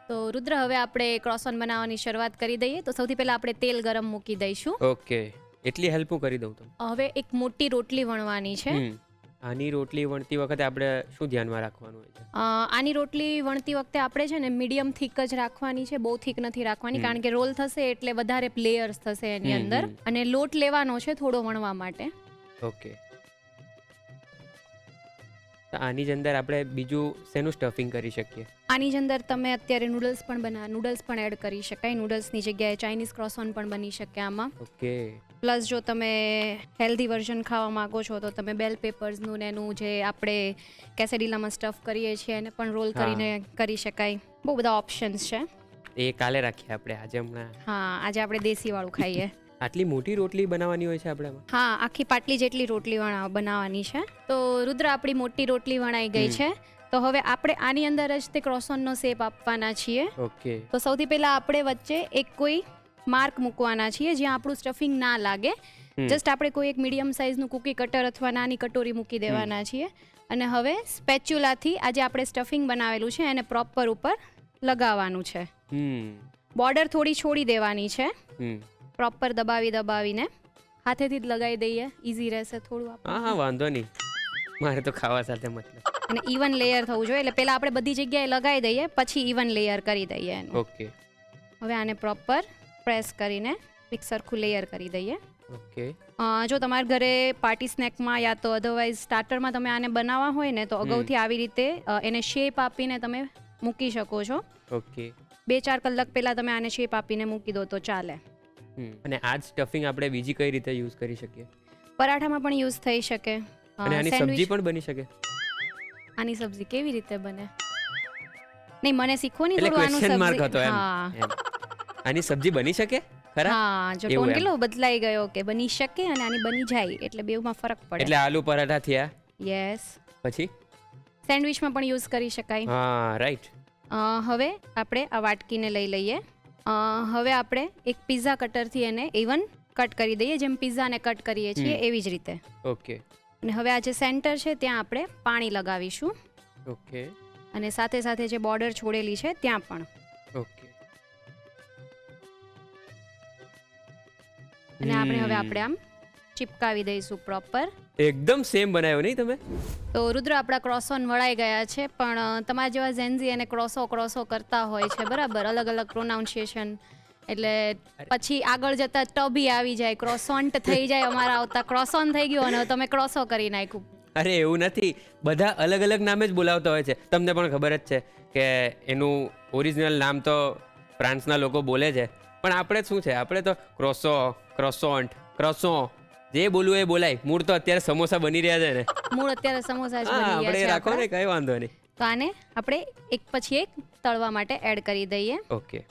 તો રુદ્ર, હવે આપણે ક્રોસોન બનાવવાની શરૂઆત કરી દઈએ. તો સૌથી પહેલા આપણે તેલ ગરમ મૂકી દઈશું. ઓકે. એટલી હેલ્પ હું કરી દઉં તમને. હવે એક મોટી રોટલી વણવાની છે. આની રોટલી વણતી વખતે આપણે શું ધ્યાનમાં રાખવાનું હોય છે? આની રોટલી વણતી વખતે આપણે છે ને મીડિયમ થીક જ રાખવાની છે, બહુ થીક નથી રાખવાની કારણ કે રોલ થશે એટલે વધારે લેયર્સ થશે એની અંદર. અને લોટ લેવાનો છે થોડો વણવા માટે. ઓકે. તો આની જ અંદર આપણે બીજું શેનું સ્ટફિંગ કરી શકીએ? આની જ અંદર તમે અત્યારે નૂડલ્સ પણ એડ કરી શકાય. નૂડલ્સની જગ્યાએ ચાઇનીઝ ક્રોસોન પણ બની શકે આમાં. ઓકે. પ્લસ જો તમે હેલ્ધી વર્ઝન ખાવા માંગો છો તો તમે બેલ પેપર્સનું ને એનું જે આપણે કેસેડિલામાં સ્ટફ કરીએ છીએ એને પણ રોલ કરીને કરી શકાય. બહુ બધા ઓપ્શન્સ છે. એ કાલે રાખીએ આપણે, આજે હમણાં. હા, આજે આપણે દેશી વાળું ખાઈએ. આટલી મોટી રોટલી બનાવવાની હોય છે આપણે? હા, આખી પાટલી જેટલી રોટલી બનાવવાની છે. તો રુદ્ર, આપણી મોટી રોટલી વણાઈ ગઈ છે. તો હવે આપણે આની અંદર જ તે ક્રોસોનનો શેપ આપવાના છીએ. ઓકે. તો સૌથી પહેલા આપણે વચ્ચે એક કોઈ માર્ક મૂકવાના છીએ જ્યાં આપણું સ્ટફિંગ ના લાગે. જસ્ટ આપણે કોઈ એક મીડિયમ સાઇઝનું કૂકી કટર અથવા નાની કટોરી મૂકી દેવાના છીએ. અને હવે સ્પેચ્યુલાથી આજે આપણે સ્ટફિંગ બનાવેલું છે એને પ્રોપર ઉપર લગાવવાનું છે. બોર્ડર થોડી છોડી દેવાની છે. પ્રોપર દબાવીને હાથેથી જ લગાવી દઈએ, ઈઝી રહેશે થોડું. હા, વાંધો નહીં, મારે તો ખાવા સાથે મતલબ. અને ઇવન લેયર થવું જોઈએ, એટલે પહેલા આપણે બધી જગ્યાએ લગાવી દઈએ પછી ઇવન લેયર કરી દઈએ એનું. ઓકે. હવે આને પ્રોપર પ્રેસ કરીને એક સરખું લેયર કરી દઈએ. ઓકે. જો તમારા ઘરે પાર્ટી સ્નેકમાં યા તો અધરવાઇઝ સ્ટાર્ટરમાં તમે આને બનાવવા હોય ને તો અગાઉથી આવી રીતે એને શેપ આપીને તમે મૂકી શકો છો. ઓકે. 2-4 કલાક પહેલા તમે આને શેપ આપીને મૂકી દો તો ચાલે. અને આ જ સ્ટફિંગ આપણે બીજી કઈ રીતે યુઝ કરી શકીએ? પરાઠામાં પણ યુઝ થઈ શકે. અને આની સબ્જી પણ બની શકે? આની સબ્જી કેવી રીતે બને? નહીં, મને શીખવો નહીં એટલે થોડું આનું ક્વેશ્ચન માર્ક હતો સબ્જી. એમ. આની સબ્જી બની શકે ખરા? હા, જો એવું ટોન એમ. કેટલો બદલાઈ ગયો કે બની શકે અને આની બની જાય, એટલે બેવમાં ફરક પડે. એટલે આલુ પરાઠા થયા, યસ. પછી સેન્ડવિચમાં પણ યુઝ કરી શકાય. હા, રાઈટ. હવે આપણે આ વાટકીને લઈ લઈએ. હવે આપણે એક પિઝા કટરથી એને ઇવન કટ કરી દઈએ, જેમ પિઝાને કટ કરીએ છીએ એવી જ રીતે. ઓકે. અને હવે આ જે સેન્ટર છે ત્યાં આપણે પાણી લગાવીશું. ઓકે. અને સાથે સાથે જે બોર્ડર છોડેલી છે ત્યાં પણ. ઓકે. અને આપણે આમ ચિપકાવી દઈશું પ્રોપર. એકદમ સેમ બનાવ્યો નહીં તમે? તો રુદ્ર, આપણા ક્રોસોન વળાઈ ગયા છે, પણ તમારા જેવા ઝેન્ઝી એને ક્રોસો કરતા હોય છે, બરાબર, અલગ અલગ પ્રોનાઉન્સિએશન. એટલે પછી આગળ જતા ટબી આવી જાય, ક્રોસોન્ટ થઈ જાય અમારા આવતા, ક્રોસોન થઈ ગયો અને તમે ક્રોસો કરી નાખ્યું. અરે એવું નથી, બધા અલગ અલગ નામે જ બોલાવતા હોય છે. તમને પણ ખબર જ છે કે એનું ઓરિજિનલ નામ તો ફ્રાન્સના લોકો બોલે છે, પણ આપણે શું છે, આપણે તો ક્રોસો, ક્રોસોન્ટ, ક્રોસો જે બોલવું એ બોલાય. મૂળ તો અત્યારે સમોસા બની રહ્યા છે ને. મૂળ અત્યારે સમોસા જ હા, બની આપણે ગયા છે રાખો ને, આપણા. કઈ વાંધો નહીં. તો આને આપણે એક પછી એક તળવા માટે એડ કરી દઈએ. ઓકે.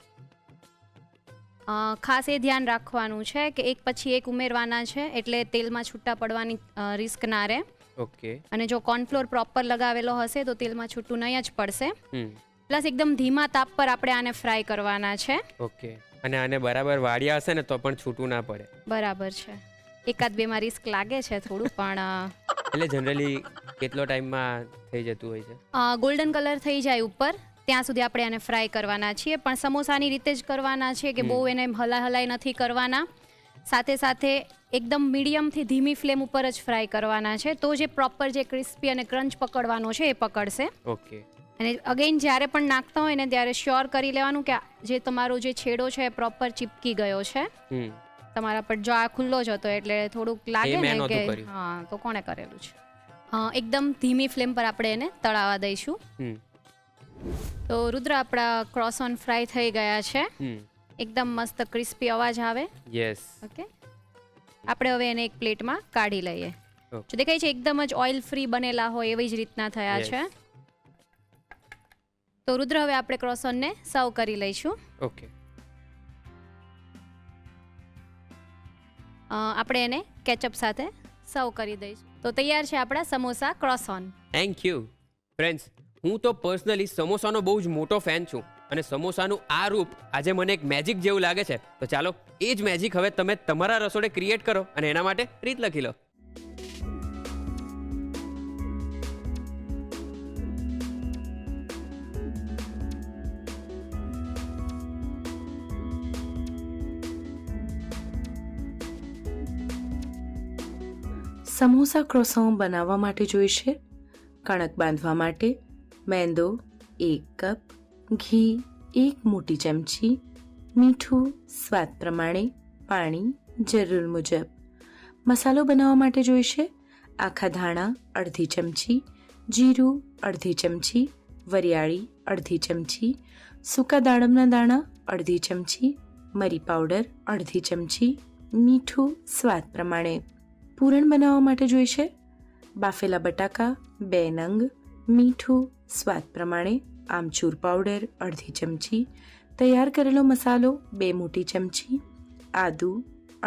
ખાસ એ ધ્યાન રાખવાનું છે કે એક પછી એક ઉમેરવાના છે, એટલે તેલમાં છૂટા પડવાની રિસ્ક ના રહે. ઓકે. અને જો કોર્નફ્લોર પ્રોપર લગાવેલો હશે તો તેલમાં છૂટું નહીં જ પડશે. હમ. પ્લસ એકદમ ધીમા તાપ પર આપણે આને ફ્રાય કરવાના છે. ઓકે. અને આને બરાબર વાળ્યા હશે ને તો પણ છૂટું ના પડે. બરાબર છે. 1-2 માં રિસ્ક લાગે છે થોડું, પણ એટલે જનરલી કેટલો ટાઈમમાં થઈ જતું હોય છે? ગોલ્ડન કલર થઈ જાય ઉપર ત્યાં સુધી આપણે આને ફ્રાય કરવાના છીએ, પણ સમોસાની રીતે જ કરવાના છે કે બહુ એને હલાઈ નથી કરવાના. સાથે સાથે એકદમ મીડિયમથી ધીમી ફ્લેમ ઉપર જ ફ્રાય કરવાના છે, તો જે પ્રોપર જે ક્રિસ્પી અને ક્રંચ પકડવાનો છે એ પકડશે. ઓકે. અને અગેન જ્યારે પણ નાખતા હોય ને ત્યારે શ્યોર કરી લેવાનું કે જે તમારો જે છેડો છે એ પ્રોપર ચીપકી ગયો છે. તમારા પર જો આ ખુલ્લો જ હતો એટલે થોડુંક લાગે ને કે હા, તો કોણે કરેલું છે. એકદમ ધીમી ફ્લેમ પર આપણે એને તળાવા દઈશું. હમ તો રુદ્ર, આપણા ક્રોસોન ફ્રાય થઈ ગયા છે. હમ એકદમ મસ્ત ક્રિસ્પી અવાજ આવે. યસ. ઓકે, આપણે હવે એને એક પ્લેટમાં કાઢી લઈએ. Okay. જો દેખાય છે એકદમ જ ઓઇલ ફ્રી બનેલા હોય એવી જ રીતના થયા Yes. છે. તો રુદ્ર, હવે આપણે ક્રોસોનને સર્વ કરી લઈશું. ઓકે. આપણે એને કેચઅપ સાથે સર્વ કરી દઈશું. તો તૈયાર છે આપણા samosa croissant. Thank you. Friends, હું તો પર્સનલી સમોસાનો બહુ જ મોટો ફેન છું અને સમોસાનું આ રૂપ આજે મને એક મેજિક જેવું લાગે છે. તો ચાલો એ જ મેજિક હવે તમે તમારા રસોડે ક્રિએટ કરો અને એના માટે રીત લખી લો. સમોસા ક્રોસોન બનાવવા માટે જોઈશે કણક બાંધવા માટે મેંદો 1 કપ, ઘી 1 મોટી ચમચી, મીઠું સ્વાદ પ્રમાણે, પાણી જરૂર મુજબ. મસાલો બનાવવા માટે જોઈશે આખા ધાણા અડધી ચમચી, જીરું અડધી ચમચી, વરિયાળી અડધી ચમચી, સૂકા દાડમના દાણા અડધી ચમચી, મરી પાવડર અડધી ચમચી, મીઠું સ્વાદ પ્રમાણે. પૂરણ બનાવવા માટે જોઈશે બાફેલા બટાકા 2 નંગ, મીઠું સ્વાદ પ્રમાણે, આમચૂર પાવડર અડધી ચમચી, તૈયાર કરેલો મસાલો 2 મોટી ચમચી, આદુ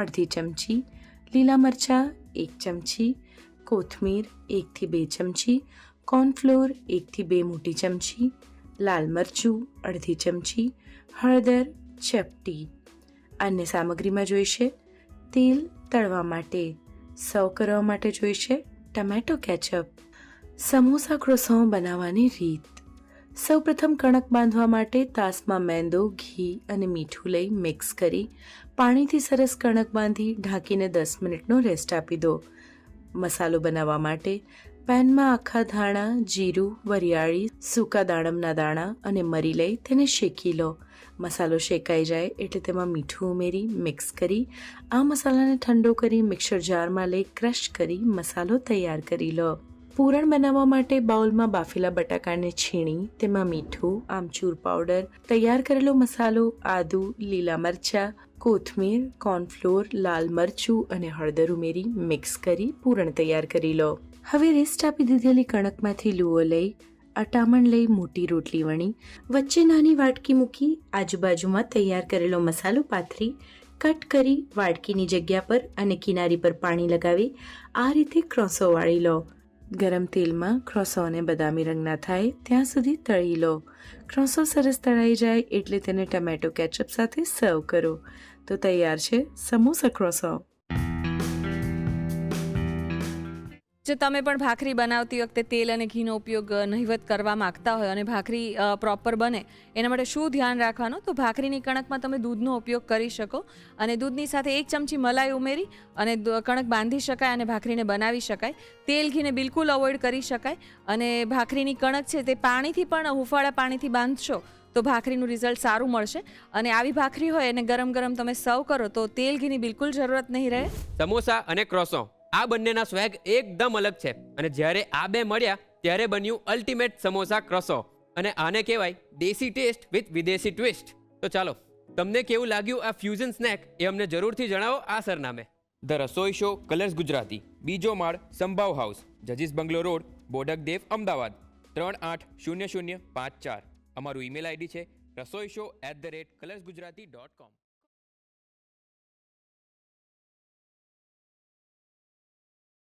અડધી ચમચી, લીલા મરચાં 1 ચમચી, કોથમીર 1 થી 2 ચમચી, કોર્નફ્લોર 1 થી 2 મોટી ચમચી, લાલ મરચું અડધી ચમચી, હળદર ચપટી. અન્ય સામગ્રીમાં જોઈશે તેલ તળવા માટે, સર્વ કરવા માટે જોઈશે ટમેટો કેચઅપ. સમોસા ક્રોસોન બનાવવાની રીત. સૌપ્રથમ કણક બાંધવા માટે તાસમાં મેંદો, ઘી અને મીઠું લઈ મિક્સ કરી પાણીથી સરસ કણક બાંધી ઢાંકીને 10 મિનિટનો રેસ્ટ આપી દો. મસાલો બનાવવા માટે પેનમાં આખા ધાણા, જીરું, વરિયાળી, સૂકા દાડમના દાણા અને મરી લઈ તેને શેકી લો. મસાલો શેકાઈ જાય એટલે તેમાં મીઠું ઉમેરી મિક્સ કરી આ મસાલાને ઠંડો કરી મિક્સર જારમાં લઈ ક્રશ કરી મસાલો તૈયાર કરી લો. પૂરણ બનાવવા માટે બાઉલમાં બાફેલા બટાકાને છીણી તેમાં મીઠું, આમચૂર પાવડર, તૈયાર કરેલો મસાલો, આદુ, લીલા મરચાં, કોથમીર, કોર્નફ્લોર, લાલ મરચું અને હળદર ઉમેરી મિક્સ કરી પૂરણ તૈયાર કરી લો. હવે રેસ્ટ આપી દીધેલી કણકમાંથી લુઓ લઈ અટામણ લઈ મોટી રોટલી વણી વચ્ચે નાની વાટકી મૂકી આજુબાજુમાં તૈયાર કરેલો મસાલો પાથરી કટ કરી વાટકીની જગ્યા પર અને કિનારી પર પાણી લગાવી આ રીતે ક્રોસો વાળી લો. ગરમ તેલમાં ક્રોસોને બદામી રંગના થાય ત્યાં સુધી તળી લો. ક્રોસો સરસ તળાઈ જાય એટલે તેને ટમેટો કેચઅપ સાથે સર્વ કરો. તો તૈયાર છે સમોસા ક્રોસો. જો તમે પણ ભાખરી બનાવતી વખતે તેલ અને ઘીનો ઉપયોગ નહિવત કરવા માંગતા હોય અને ભાખરી પ્રોપર બને એના માટે શું ધ્યાન રાખવાનું, તો ભાખરીની કણકમાં તમે દૂધનો ઉપયોગ કરી શકો અને દૂધની સાથે 1 ચમચી મલાઈ ઉમેરી અને કણક બાંધી શકાય અને ભાખરીને બનાવી શકાય. તેલ ઘીને બિલકુલ અવોઇડ કરી શકાય અને ભાખરીની કણક છે તે પાણીથી પણ હુંફાળા પાણીથી બાંધશો તો ભાખરીનું રિઝલ્ટ સારું મળશે. અને આવી ભાખરી હોય અને ગરમ ગરમ તમે સર્વ કરો તો તેલ ઘીની બિલકુલ જરૂરત નહીં રહે. સમોસા અને ક્રોસો આ બંનેના સ્વેગ એકદમ અલગ છે અને જ્યારે આ બે મળ્યા ત્યારે બન્યું અલ્ટિમેટ સમોસા ક્રોસો અને આને કહેવાય દેશી ટેસ્ટ વિથ વિદેશી ટ્વિસ્ટ. તો ચાલો તમને કેવું લાગ્યું આ ફ્યુઝન સ્નેક એ અમને જરૂરથી જણાવો આ સરનામે. The Rasoi show, colours Gujarati, બીજો માળ, સંભાવ હાઉસ, જજીસ બંગલો રોડ, બોડકદેવ, અમદાવાદ 380054. અમારું ઈમેલ આઈડી છે rasoishow@colorsgujarati.com.